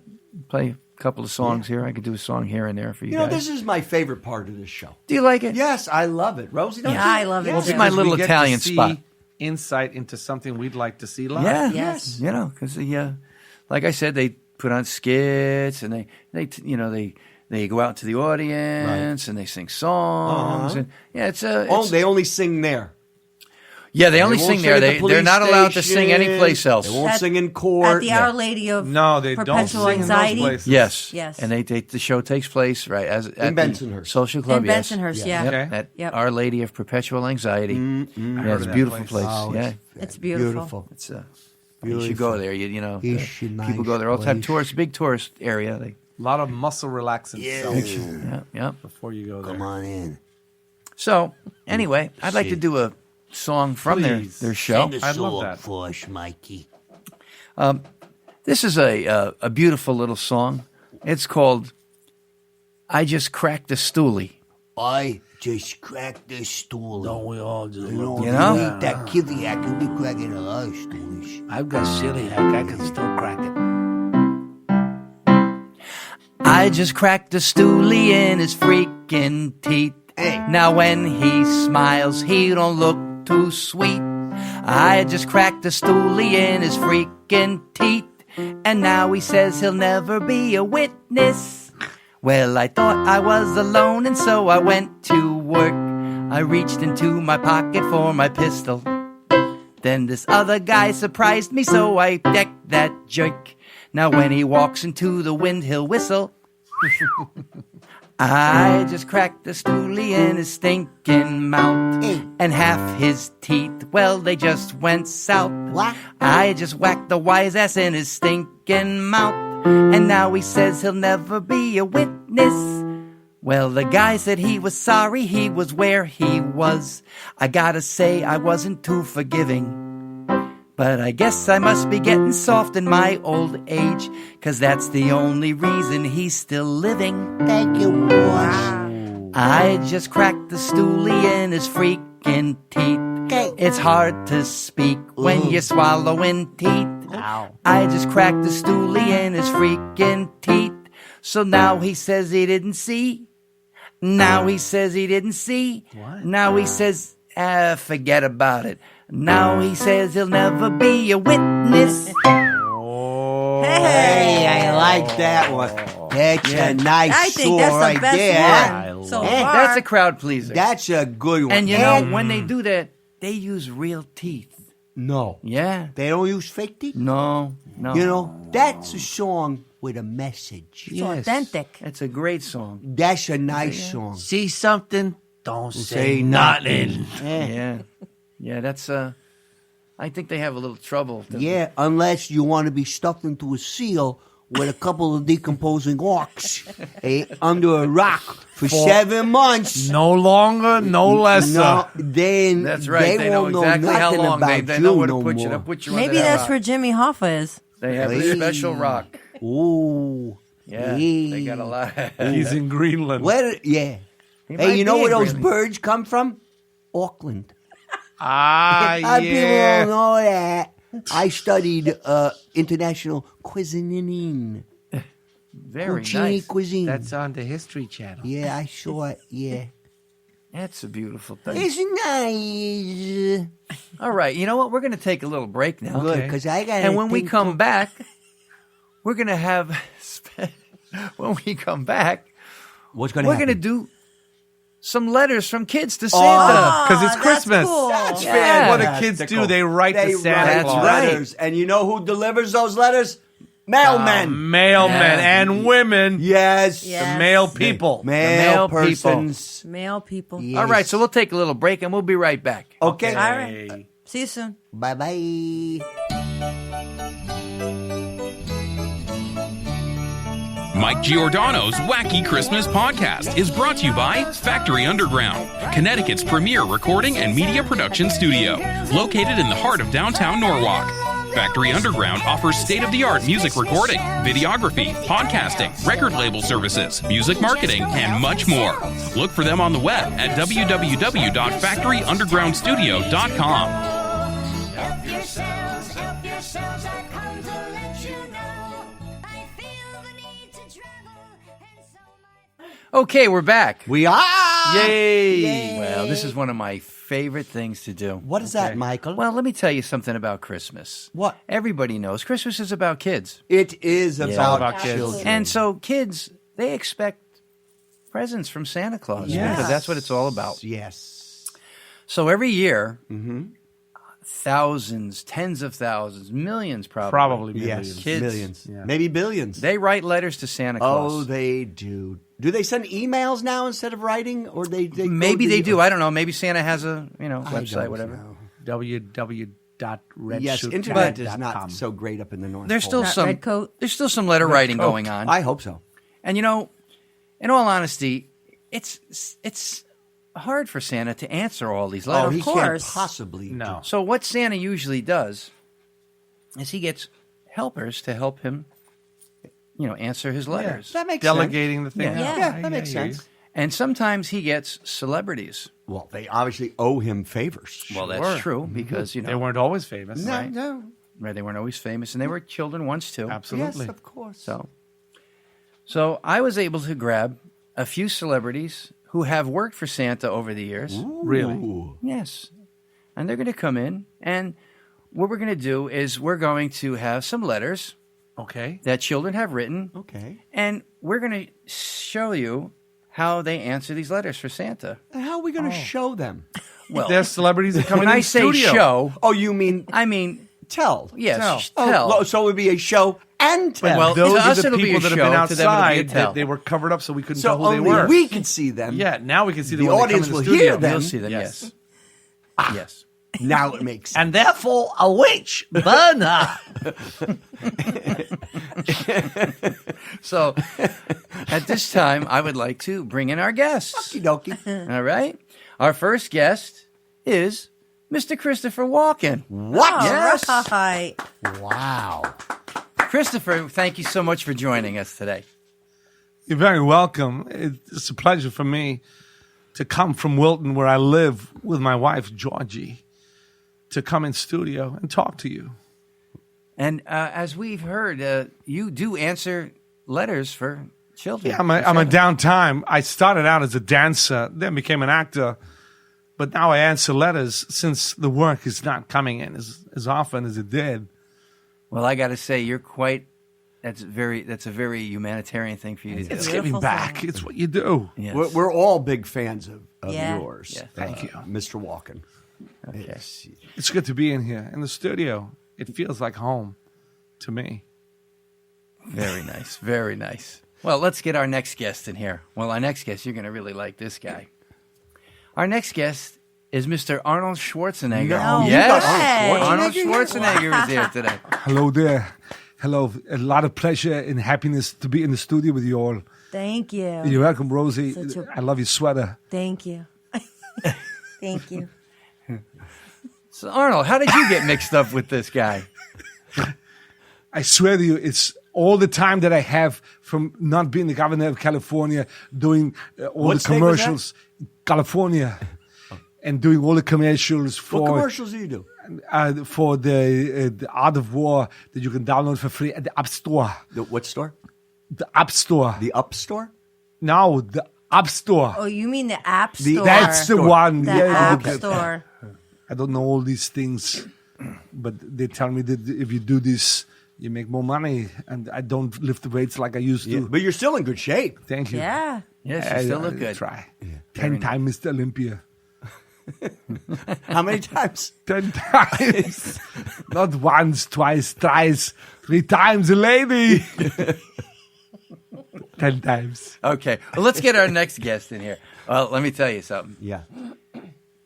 play a couple of songs here. I could do a song here and there for you guys. This is my favorite part of this show. Do you like it? Yes, I love it. Rosie, don't you? I love it. This is my little Italian spot. Insight into something we'd like to see live. Yeah, Yes. because like I said, they put on skits and they go out to the audience and they sing songs and it's they only sing there. Yeah, they only sing there. They're not allowed to sing anyplace else. They won't sing in court. At the Our Lady of they don't Perpetual sing Anxiety. in those places. Yes. And the show takes place at Bensonhurst. the Social Club. In Bensonhurst, yeah. At Our Lady of Perpetual Anxiety. Yeah, it's a beautiful place. Oh, yeah, it's beautiful. It's you should go there. People go there all the time. Tourists, big tourist area. A lot of muscle relaxing stuff Yeah. before you go there. Come on in. So anyway, I'd like to do a song from their show. I'd love that. For us, Mikey. This is a beautiful little song. It's called "I Just Cracked a Stoolie." I just cracked the stool. Don't we all do? You know? Eat that kiviak, you'll be cracking a lot of stoolies. I've got celiac. I can still crack it. I just cracked a stoolie in his freaking teeth. Hey. Now when he smiles, he don't look too sweet. I just cracked a stoolie in his freaking teeth. And now he says he'll never be a witness. Well, I thought I was alone, and so I went to work. I reached into my pocket for my pistol. Then this other guy surprised me, so I decked that jerk. Now when he walks into the wind, he'll whistle. I just cracked the stoolie in his stinking mouth. And half his teeth, well, they just went south. What? I just whacked the wise ass in his stinking mouth. And now he says he'll never be a witness. Well, the guy said he was sorry, he was where he was. I gotta say I wasn't too forgiving. But I guess I must be getting soft in my old age, 'cause that's the only reason he's still living. Thank you, boss. I just cracked the stoolie in his freaking teeth. It's hard to speak when you're swallowing teeth. Ow. I just cracked the stoolie in his freaking teeth. So now he says he didn't see. Now he says he didn't see. What? Now he says, forget about it. Now he says he'll never be a witness. Hey, I like that one. That's a nice I think song that's the right best there. one so Eh, far. That's a crowd pleaser. That's a good one. And you know, when they do that, they use real teeth. No. Yeah. They don't use fake teeth? No. You know, that's a song with a message. It's authentic. It's a great song. That's a nice song. See something? Don't Say say nothing. Yeah, that's I think they have a little trouble. Yeah, unless you want to be stuffed into a seal with a couple of decomposing orcs under a rock for 7 months. No longer, no less. No, then That's right. They know won't exactly how nothing long about they know you where to no put you. more. They'll put you Maybe under that that's rock. where Jimmy Hoffa is. They have a Hey. special rock. Ooh. Yeah, Hey. they got a lot. He's in Greenland. Yeah. might Hey, you know be where in those Greenland. birds come from? Auckland. Ah, People yeah. don't know that. I studied international cuisine. Very Cucine nice. cuisine. That's on the History Channel. Yeah, I saw it. Yeah. That's a beautiful thing. It's nice. All right, you know what? We're going to take a little break now. Good, because I got And when we come back, we're going to have. When we come back, what's going we're happen? going to do some letters from kids to Santa. Because it's that's Christmas. cool. That's Yeah. what do kids do? They write They to Santa write Claus. right. letters. And you know who delivers those letters? Mailmen. Mailmen and women. Yes. Yes. The male people. Male male people. persons. Male people. Yes. All right, so we'll take a little break and we'll be right back. Okay. All right. See you soon. Bye-bye. Mike Giordano's Wacky Christmas Podcast is brought to you by Factory Underground, Connecticut's premier recording and media production studio, located in the heart of downtown Norwalk. Factory Underground offers state-of-the-art music recording, videography, podcasting, record label services, music marketing, and much more. Look for them on the web at www.factoryundergroundstudio.com. Okay, we're back. We are. Yay! Well, this is one of my favorite things to do. What is that, Michael? Well, let me tell you something about Christmas. What? Everybody knows Christmas is about kids. It is about, about kids. children. And so kids, they expect presents from Santa Claus because that's what it's all about. Yes. So every year, thousands, tens of thousands, millions Probably Yes. millions. Kids, Millions. Yeah. Maybe billions. they write letters to Santa Claus. Oh, they do. Do they send emails now instead of writing, or they Maybe go to they the- do. I don't know. Maybe Santa has a I website, don't whatever. know. www.redsuit.com. Yes, internet is not so great up in the North There's still Pole. some Red Coat? There's still some letter writing Coat. going on. I hope so. And in all honesty, it's hard for Santa to answer all these letters. Oh, he can't course. possibly. No. So what Santa usually does is he gets helpers to help him, answer his letters. That makes Delegating the thing. Yeah. sense. Yeah, that makes sense. And sometimes he gets celebrities. Well, they obviously owe him favors. Well, that's true because They weren't always famous. no, right. no. Right, they weren't always famous, and they were children once too. Absolutely. Yes, of course. So I was able to grab a few celebrities who have worked for Santa over the years. Really? Ooh. Yes. And they're going to come in, and what we're going to do is we're going to have some letters Okay. that children have written, Okay. and we're going to show you how they answer these letters for Santa. How are we going to show them? Well, There's celebrities that come when in I the say studio. show, Oh, you mean I mean, tell? yes, Oh, tell. well, so it would be a show and tell. Well, Those to are us the it'll be people a that have show, been to them it'll be a outside tell. that they were covered up so we couldn't so tell who they only were. we could see them. Yeah, now we can see The them when they come audience in the will studio. hear them. You'll see them, yes. Yes. Now it makes sense. And therefore, a witch burn her. So, at this time, I would like to bring in our guests. Okie dokie. All right? Our first guest is Mr. Christopher Walken. What? All Yes. right. Wow. Christopher, thank you so much for joining us today. You're very welcome. It's a pleasure for me to come from Wilton, where I live with my wife, Georgie, to come in studio and talk to you. And as we've heard, you do answer letters for children. Yeah, I'm a downtime. I started out as a dancer, then became an actor, but now I answer letters since the work is not coming in as often as it did. Well, I got to say, you're quite. That's a very humanitarian thing for you to do. It's Beautiful giving back. thing. It's what you do. Yes. We're all big fans of Yeah. yours. Yeah, thank you. Mr. Walken. Okay. It's good to be in here in the studio. It feels like home to me. Very nice. Very nice. Well, let's get our next guest in here. Well, our next guest, you're going to really like this guy. Our next guest is Mr. Arnold Schwarzenegger. No, you Yes. got Arnold Schwarzenegger? Schwarzenegger is here today. Hello there. Hello. A lot of pleasure and happiness to be in the studio with you all. Thank you. You're welcome, Rosie. Such a- I love your sweater. Thank you. Thank you. So, Arnold, how did you get mixed up with this guy? I swear to you, it's all the time that I have from not being the governor of California, doing all What the state was that? commercials, California, and doing all the commercials What for commercials do you do? the Art of War that you can download for free at the App Store. The what store? The App Store. The Up Store? No, the App Store. Oh, you mean the App The- Store? That's the one. The Yeah, App okay. Store. I don't know all these things, but they tell me that if you do this, you make more money, and I don't lift the weights like I used to. Yeah, but you're still in good shape. Thank you. Yeah. Yes, you still look good. Try. 10 times Mr. Olympia. How many times? 10 times. Not once, twice, thrice, 3 times a lady. 10 times. Okay. Well, let's get our next guest in here. Well, let me tell you something. Yeah.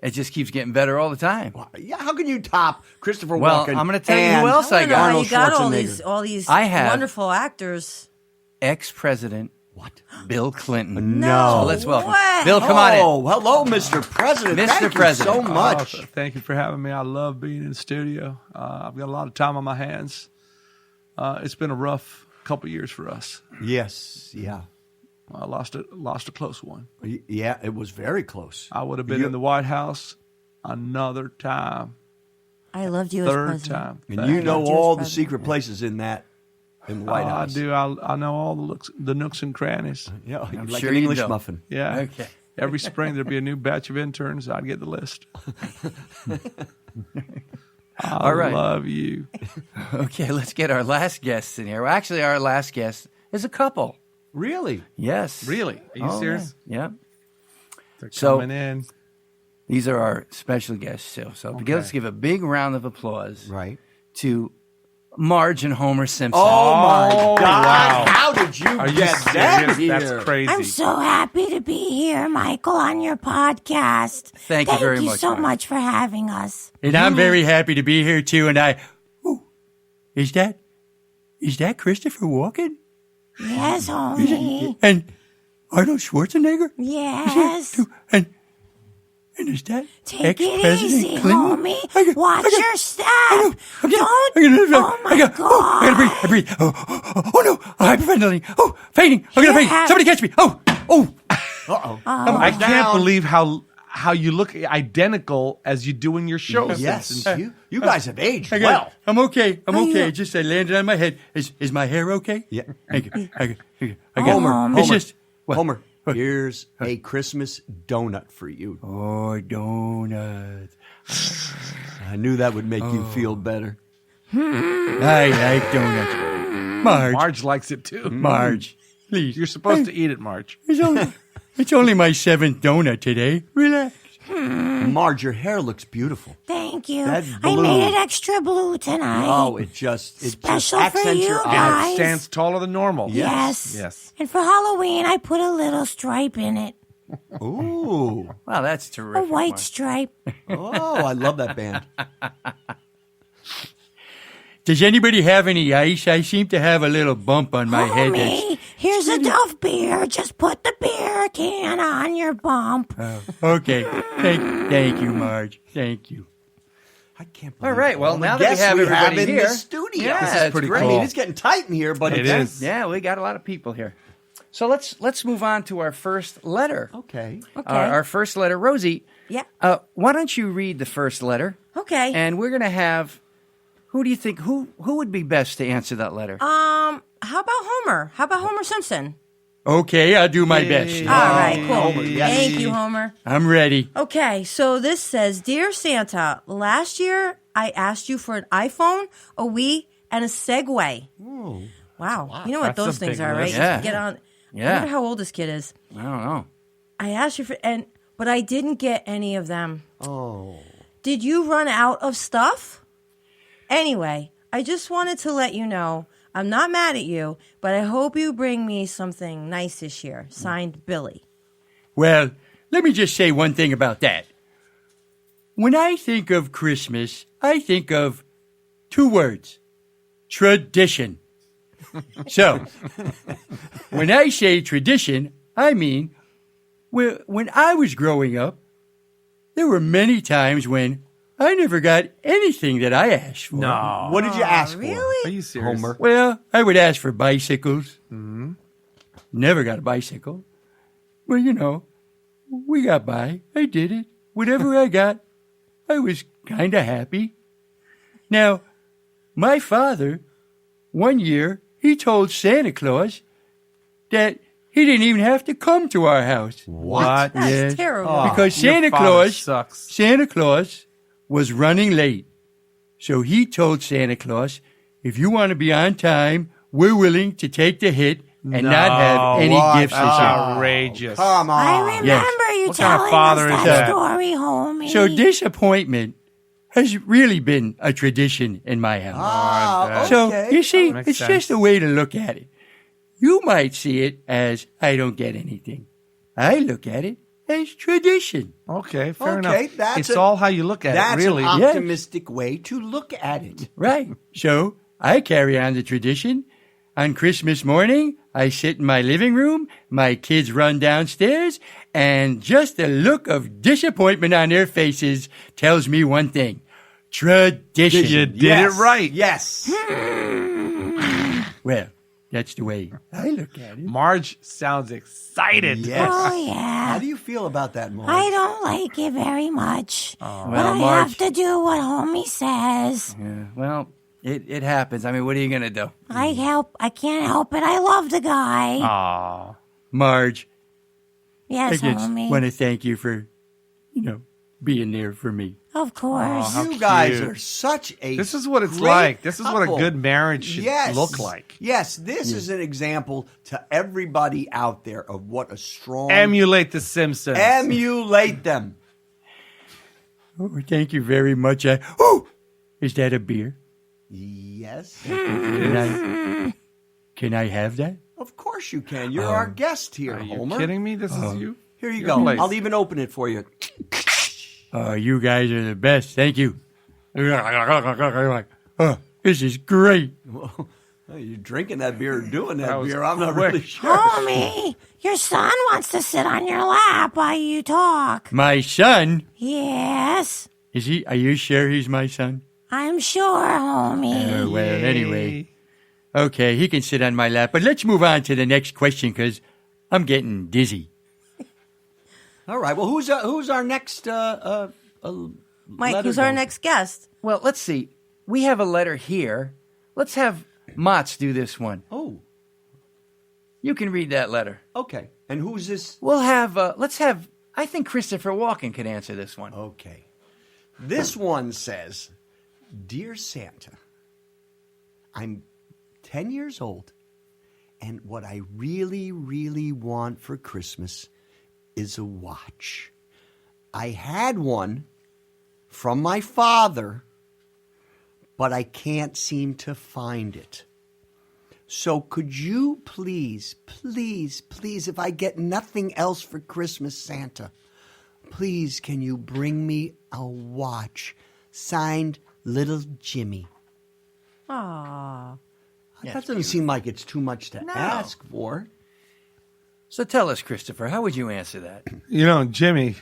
It just keeps getting better all the time. Yeah. How can you top Christopher Well, Walken? I'm gonna tell you and who else I I don't know got. how Arnold you got Schwarzenegger? all these I have- wonderful actors. Ex-President What? Bill Clinton. No. So let's welcome way. Bill. Come on in. Oh, hello, Mr. President. Mr. Thank President. you so much. Thank you for having me. I love being in the studio. I've got a lot of time on my hands. It's been a rough couple years for us. Yes, yeah. I lost a close one. Yeah, it was very close. I would have been in the White House another time. I loved you as Third president. time. And you know loved you as all the president. secret places in the White House. I do. I know all the nooks and crannies. Yeah, I'm like sure an you English do. muffin. Yeah. Okay. Every spring there'd be a new batch of interns. I'd get the list. I All right. love you. Okay, let's get our last guests in here. Well, actually, our last guest is a couple. Really? Yes. Really? Are you serious? Yeah. They're So- coming in. These are our special guests, too. So let's give a big round of applause Right. to Marge and Homer Simpson. Oh, my God. wow. How did you Are you get that serious? here? That's crazy. I'm so happy to be here, Michael, on your podcast. Thank you very much, Thank you so Mark. much for having us. And I'm very happy to be here too. And is that Christopher Walken Yes, homie. and Arnold Schwarzenegger? Yes. And is that Take it ex-President easy, Clinton? homie. Watch your step. Don't. Oh my God. I gotta breathe. Oh no! I'm hyperventilating. Oh, fainting! I'm gonna You faint. have- Somebody catch me! Oh. Uh-oh. I can't believe how you look identical as you do in your shows. Yes. You guys have aged I got well. it. I'm okay. I'm Oh, okay. yeah. It just I landed on my head. Is my hair okay? Yeah. Thank you. I got Homer, It's Homer, just what? Homer, here's a Christmas donut for you. Oh, donuts. I knew that would make you feel better. I like donuts. Marge. Marge likes it too. Marge. Please. You're supposed to eat it, Marge. It's only my 7th donut today. Relax. Marge, your hair looks beautiful. Thank you. That I blue. made it extra blue tonight. Oh, it just Special for accents you your guys. eyes. It stands taller than normal. Yes. Yes. And for Halloween, I put a little stripe in it. Ooh. Wow, that's A terrific. white Marge. stripe. Oh, I love that band. Does anybody have any ice? I seem to have a little bump on my head. Homie, here's a Duff beer. Just put the beer can on your bump. Okay. Thank you, Marge. Thank you. I can't believe All right, well, all the now that we guests have everybody in here- the studio. Yeah, This it's is pretty great. cool. I mean, it's getting tight in here, but It it's is. Yeah, we got a lot of people here. So let's move on to our first letter. Okay. Okay. Our first letter, Rosie. Yeah. Why don't you read the first letter? Okay. And we're gonna have. Who do you think? Who would be best to answer that letter? How about Homer? How about Homer Simpson? Okay, I'll do my best. All right, cool. Homer, yes. Thank you, Homer. I'm ready. Okay, so this says, Dear Santa, last year I asked you for an iPhone, a Wii, and a Segway. Wow. You know what That's a those things big are, right? list. Yeah. Get on. Yeah. I wonder how old this kid is. I don't know. I asked you for, but I didn't get any of them. Oh. Did you run out of stuff? Anyway, I just wanted to let you know I'm not mad at you, but I hope you bring me something nice this year. Signed, Billy. Well, let me just say one thing about that. When I think of Christmas, I think of 2 words. Tradition. So, when I say tradition, I mean, when I was growing up, there were many times when I never got anything that I asked for. No. What did you ask for? Really? Are you serious? Homer. Well, I would ask for bicycles. Never got a bicycle. Well, you know, we got by. I did it. Whatever I got, I was kind of happy. Now, my father, one year, he told Santa Claus that he didn't even have to come to our house. What? That's Yes. terrible. Because Your Santa father Claus sucks. Santa Claus was running late. So he told Santa Claus, if you want to be on time, we're willing to take the hit and not have any what? gifts this That's year. outrageous. Come on. I remember you What kind of telling father us is that that? story, homie. So disappointment has really been a tradition in my house. Ah, So okay. you see, Makes it's sense. just a way to look at it. You might see it as I don't get anything. I look at it as tradition. Okay, fair Okay, enough. that's It's a- all how you look at That's it, really. an Yes. optimistic way to look at it. Right. So I carry on the tradition. On Christmas morning, I sit in my living room, my kids run downstairs, and just the look of disappointment on their faces tells me one thing. Tradition. You did it right. Yes. Well, that's the way I look at it. Marge sounds excited. Yes. Oh, yeah. How do you feel about that, Marge? I don't like it very much. Well, but I Marge. have to do what homie says. Yeah, well, it happens. I mean, what are you going to do? I can't help it. I love the guy. Aw. Marge, I Yes, just homie. want to thank you for, being there for me. Of course. You guys cute. are such a This is what it's great like. This is what a couple. good marriage should look like. Yes, this is an example to everybody out there of what a strong... Emulate the Simpsons. Emulate them. Oh, thank you very much. Is that a beer? Yes. Can I have that? Of course you can. You're our guest here, Are you Homer. kidding me? This is you? Here you Your go. place. I'll even open it for you. Oh, you guys are the best. Thank you. Oh, this is great. Oh, you're drinking that beer or doing that, That was beer. I'm not quick. really sure. Homie, your son wants to sit on your lap while you talk. My son? Yes, Is he? Are you sure he's my son? I'm sure, homie. Oh, well, anyway. Okay, he can sit on my lap. But let's move on to the next question because I'm getting dizzy. All right. Well, who's our next? Mike, letter who's our going? next guest? Well, let's see. We have a letter here. Let's have Mats do this one. Oh, You can read that letter. okay. And who's this? We'll have, I think Christopher Walken could answer this one. Okay. This one says, "Dear Santa, I'm 10 years old, and what I really, really want for Christmas is a watch. I had one from my father, but I can't seem to find it. So could you please, if I get nothing else for Christmas, Santa, please can you bring me a watch signed Little Jimmy?" Aww. That doesn't seem like it's too much to ask for. So tell us, Christopher, how would you answer that? You know, Jimmy,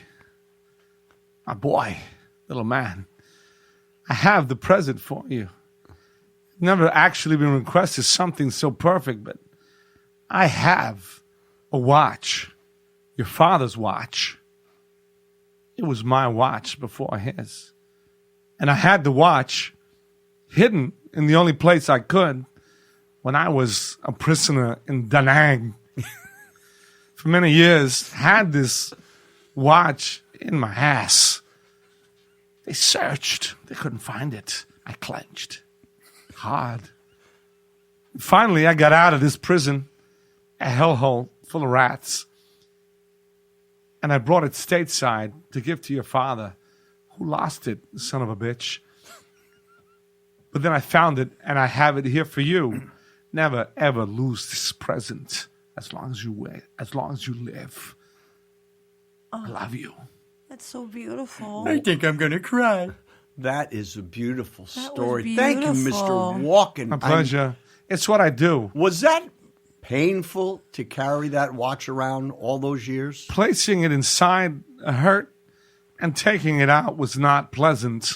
my boy, little man, I have the present for you. Never actually been requested something so perfect, but I have a watch, your father's watch. It was my watch before his. And I had the watch hidden in the only place I could when I was a prisoner in Da Nang. For many years, had this watch in my ass. They searched. They couldn't find it. I clenched hard. Finally, I got out of this prison, a hellhole full of rats. And I brought it stateside to give to your father, who lost it, son of a bitch. But then I found it, and I have it here for you. Never, ever lose this present as long as you wait, as long as you live. I love you. That's so beautiful. I think I'm going to cry. That is a beautiful That was story. Thank you, Mr. beautiful. Walken. My pleasure. It's what I do. Was that painful to carry that watch around all those years? Placing it inside hurt, and taking it out was not pleasant.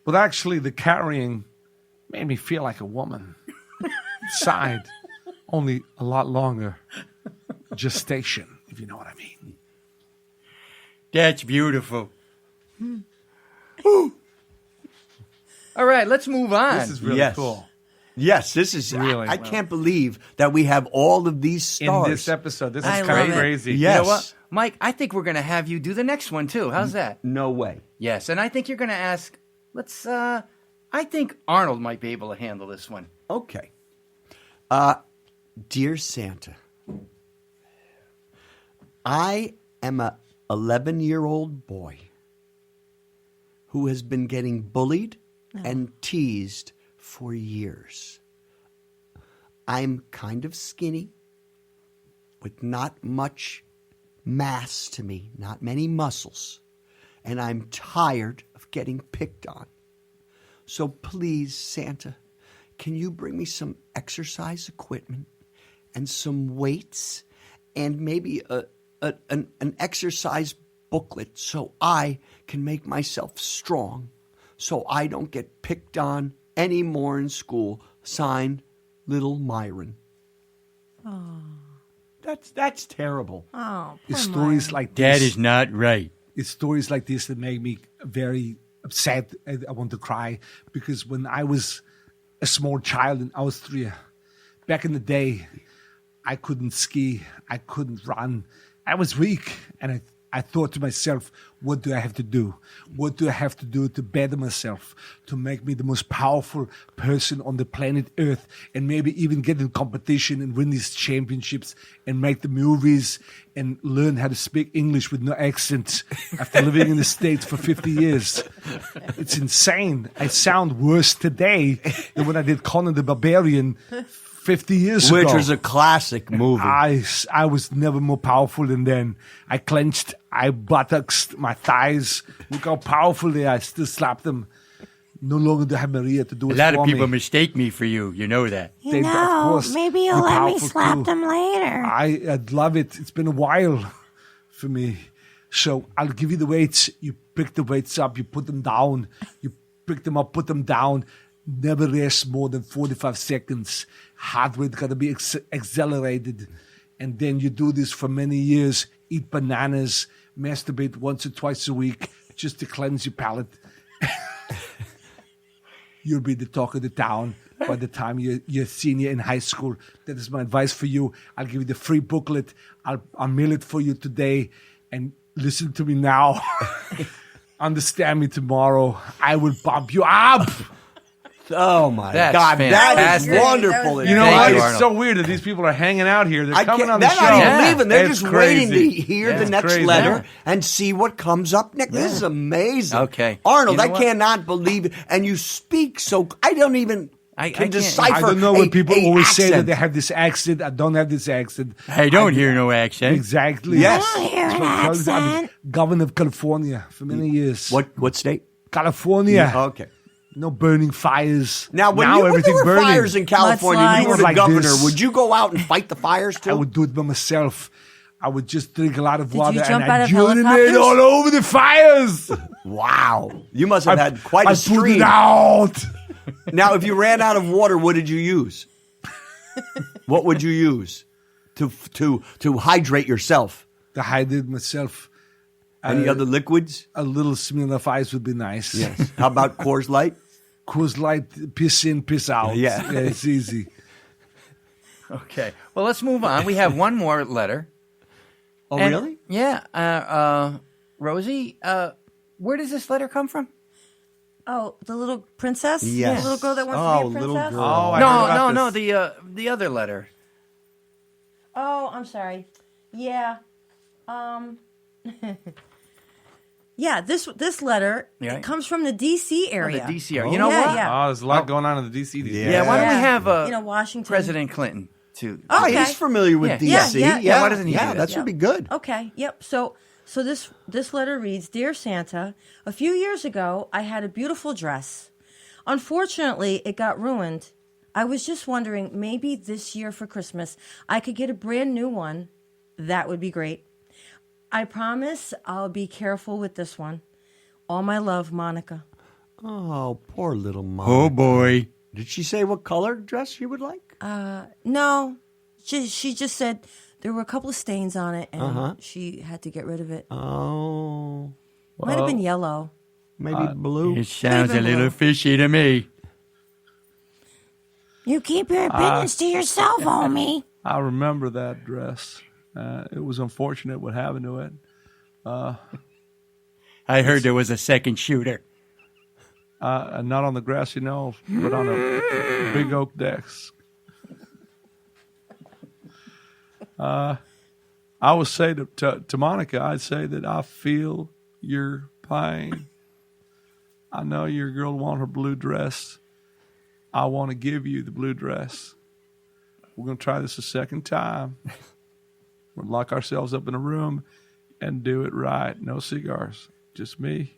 But actually, the carrying made me feel like a woman. Inside, only a lot longer gestation, if you know what I mean. That's beautiful. All right, let's move on. This is really Yes. cool. Yes, this is. Really I well. can't believe that we have all of these stars. In this episode, this I is kind love of it. crazy. Yes. You know what? Mike, I think we're going to have you do the next one, too. How's that? No way. Yes, and I think you're going to ask, I think Arnold might be able to handle this one. Okay. Dear Santa, I am a 11-year-old boy who has been getting bullied and teased for years. I'm kind of skinny with not much mass to me, not many muscles, and I'm tired of getting picked on. So please, Santa, can you bring me some exercise equipment and some weights and maybe an exercise booklet so I can make myself strong so I don't get picked on anymore in school. Signed, Little Myron. Oh. That's terrible. Oh, It's poor stories Myron. like this. That is not right. It's stories like this that make me very upset. I want to cry because when I was a small child and I was 3, back in the day, I couldn't ski, I couldn't run, I was weak, and I thought to myself, what do I have to do? What do I have to do to better myself, to make me the most powerful person on the planet Earth, and maybe even get in competition and win these championships and make the movies and learn how to speak English with no accent after living in the States for 50 years. It's insane. I sound worse today than when I did Conan the Barbarian 50 years ago. Which was a classic movie. I was never more powerful than then. I clenched, I buttocks, my thighs. Look how powerful they are. I still slap them. No longer do I have Maria to do it A lot for of people me. mistake me for you. You know that. You Of know, course, maybe you're you'll let me powerful slap too. them later. I'd love it. It's been a while for me. So I'll give you the weights. You pick the weights up. You put them down. You pick them up, put them down. Never rest more than 45 seconds. Heart rate got to be accelerated. And then you do this for many years. Eat bananas. Masturbate once or twice a week just to cleanse your palate. You'll be the talk of the town by the time you're senior in high school. That is my advice for you. I'll give you the free booklet. I'll mail it for you today. And listen to me now. Understand me tomorrow. I will bump you up. Oh my That's God, that is fantastic. wonderful. That was You know Thank what? you, It's Arnold. so weird that these people are hanging out here. They're I coming can't, on the they're show. not even Yeah. leaving. They're It's just waiting to crazy. hear Yeah. the next Crazy. letter Yeah. and see what comes up next. This is amazing. Okay. Arnold, You know I what? cannot believe it. And you speak so. I don't even I can can't- decipher. I don't know when people a always say that accent. they have this accent. I don't have this accent. I don't hear no accent. Exactly. Yes. I don't hear an I was accent. governor of California for many years. What state? California. Okay. No burning fires. Now, when there everything were burning. fires in California, when you were Mudslides. the Like governor, this. would you go out and fight the fires I too? would do it by myself. I would just drink a lot of Did water you and jump out I'd of urinate helicopters? all over the fires. Wow. You must have had quite I a put stream. it out. Now, if you ran out of water, what did you use? What would you use to hydrate yourself? To hydrate myself. Any other liquids? A little Smirnoff Ice would be nice. Yes. How about Coors Light? Coors Light, piss in, piss out. Yeah. It's easy. Okay. Well, let's move on. We have one more letter. Oh, And- really? Yeah. Rosie, where does this letter come from? Oh, the little princess? Yes. The little girl that wants Oh, to be a little princess? girl. Oh, I heard about No, this. the other letter. Oh, I'm sorry. Yeah. Yeah, this letter Yeah. it comes from the DC The area. DC area. You know Yeah, what? yeah. Oh, there's a lot going on in the D.C. these days. Yeah, why don't we have Washington. President Clinton to? Oh, Okay. he's familiar with Yeah. DC. Yeah, yeah. Why doesn't he do Yeah, that? that should be good. Okay. Yep. So this letter reads, "Dear Santa, a few years ago I had a beautiful dress. Unfortunately, it got ruined. I was just wondering, maybe this year for Christmas I could get a brand new one. That would be great. I promise I'll be careful with this one. All my love, Monica." Oh, poor little mom. Oh boy. Did she say what color dress she would like? No, she just said there were a couple of stains on it and she had to get rid of it. Oh, Might have been yellow. maybe blue. It sounds a Even little blue. fishy to me. You keep your opinions to yourself, homie. I remember that dress. It was unfortunate what happened to it. I heard there was a second shooter. Not on the grassy knoll, but on a big oak desk. I would say to Monica, I'd say that I feel your pain. I know your girl want her blue dress. I want to give you the blue dress. We're going to try this a second time. We'll lock ourselves up in a room and do it right. No cigars. Just me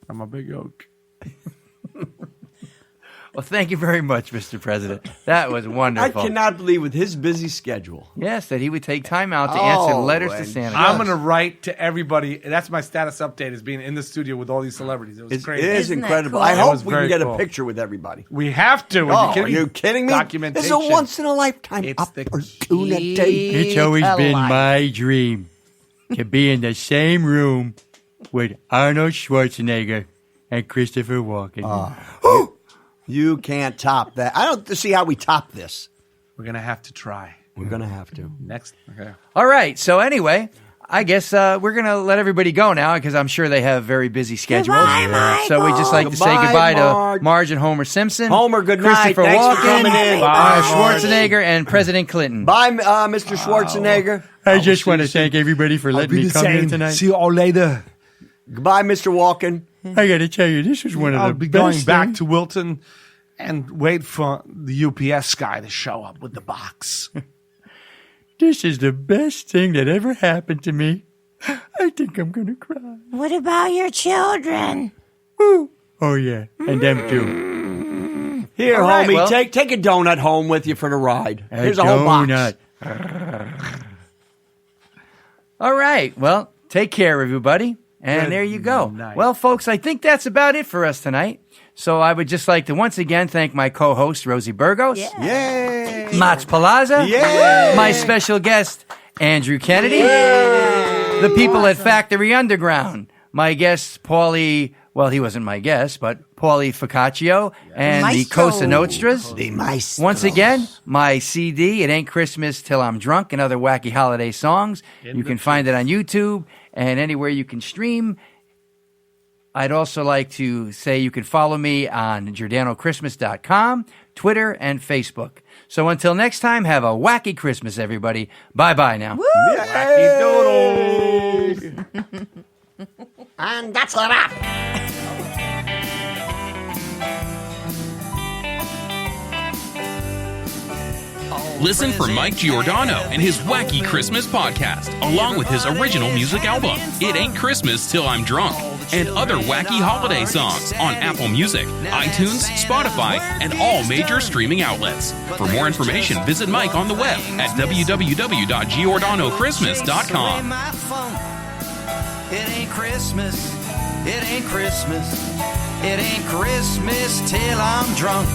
and my big oak. Well, thank you very much, Mr. President. That was I wonderful. cannot believe with his busy schedule. Yes, that he would take time out to answer letters to and Santa. I'm going to write to everybody. That's my status update, is being in the studio with all these celebrities. It was It crazy. is Isn't that incredible. cool? I It hope was we can very get cool. a picture with everybody. We have to. Are you kidding me? Documentation. This is a once-in-a-lifetime It's the opportunity. It's always been my dream to be in the same room with Arnold Schwarzenegger and Christopher Walken. You can't top that. I don't see how we top this. We're going to have to try. We're going to have to. Next. Okay. All right. So anyway, I guess we're going to let everybody go now because I'm sure they have very busy schedules. Goodbye, Michael. So we just like to say Goodbye, goodbye Marge. to Marge and Homer Simpson. Homer, good night. Christopher Thanks for Walken, coming in. Bye, Schwarzenegger, and President Clinton. Bye, Mr. Schwarzenegger. I just want to thank everybody for letting me come here tonight. See you all later. Goodbye, Mr. Walken. I got to tell you, this was one of I'll the be best going back things. to Wilton and wait for the UPS guy to show up with the box. This is the best thing that ever happened to me. I think I'm going to cry. What about your children? Woo. Oh, yeah. And them too. Here, All right, homie, well- take a donut home with you for the ride. Here's a a whole box. donut. All right. Well, take care, everybody. And there you go. night. Well, folks, I think that's about it for us tonight. So I would just like to once again thank my co-host, Rosie Burgos. Yay! Mats Palazza. Yay! My special guest, Andrew Kennedy. The people at Factory Underground. My guest, Paulie, well, he wasn't my guest, but Paulie Focaccio and the Maestro. Cosa Nostras. The mice. Once again, my CD, It Ain't Christmas Till I'm Drunk, and other wacky holiday songs. You can find it on YouTube and anywhere you can stream. I'd also like to say you can follow me on GiordanoChristmas.com, Twitter, and Facebook. So until next time, have a wacky Christmas, everybody. Bye-bye now. Wacky doodles. And that's a wrap. Listen for Mike Giordano and his Wacky Christmas podcast, along with his original music album, It Ain't Christmas Till I'm Drunk, and other wacky holiday songs on Apple Music, iTunes, Spotify, and all major streaming outlets. For more information, visit Mike on the web at www.giordanochristmas.com. It ain't Christmas, it ain't Christmas, it ain't Christmas till I'm drunk.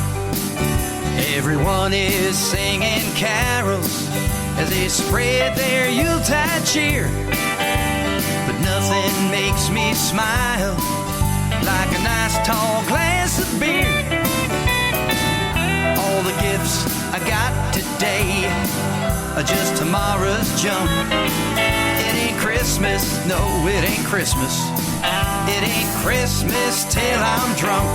Everyone is singing carols as they spread their Yuletide cheer. But nothing makes me smile like a nice tall glass of beer. All the gifts I got today are just tomorrow's junk. It ain't Christmas, no, it ain't Christmas. It ain't Christmas till I'm drunk.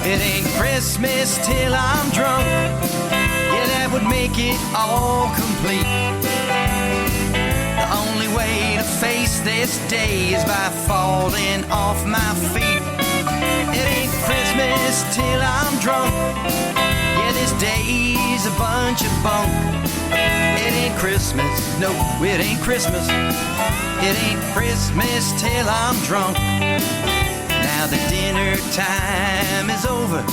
It ain't Christmas till I'm drunk. Yeah, that would make it all complete. The only way to face this day is by falling off my feet. It ain't Christmas till I'm drunk. Yeah, this day's a bunch of bunk. It ain't Christmas, no, it ain't Christmas. It ain't Christmas till I'm drunk. Now the dinner time is over,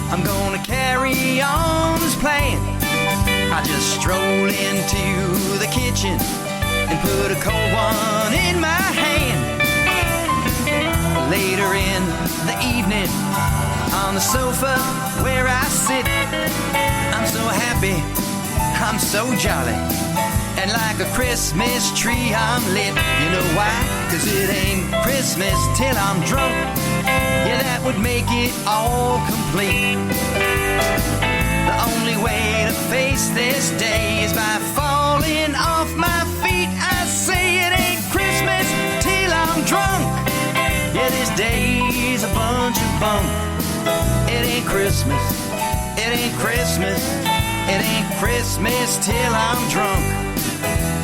I'm gonna carry on as planned. I just stroll into the kitchen and put a cold one in my hand. Later in the evening, on the sofa where I sit, I'm so happy, I'm so jolly, and like a Christmas tree I'm lit. You know why? 'Cause it ain't Christmas till I'm drunk. Yeah, that would make it all complete. The only way to face this day is by falling off my feet. I say it ain't Christmas till I'm drunk. Yeah, this day's a bunch of bunk. It ain't Christmas, it ain't Christmas, it ain't Christmas till I'm drunk.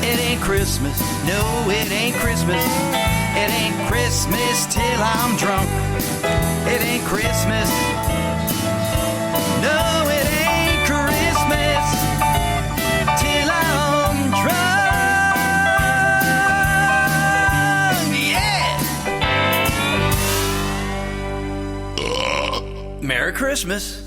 It ain't Christmas, no, it ain't Christmas. It ain't Christmas till I'm drunk. It ain't Christmas, no, it ain't Christmas till I'm drunk. Yeah! Merry Christmas.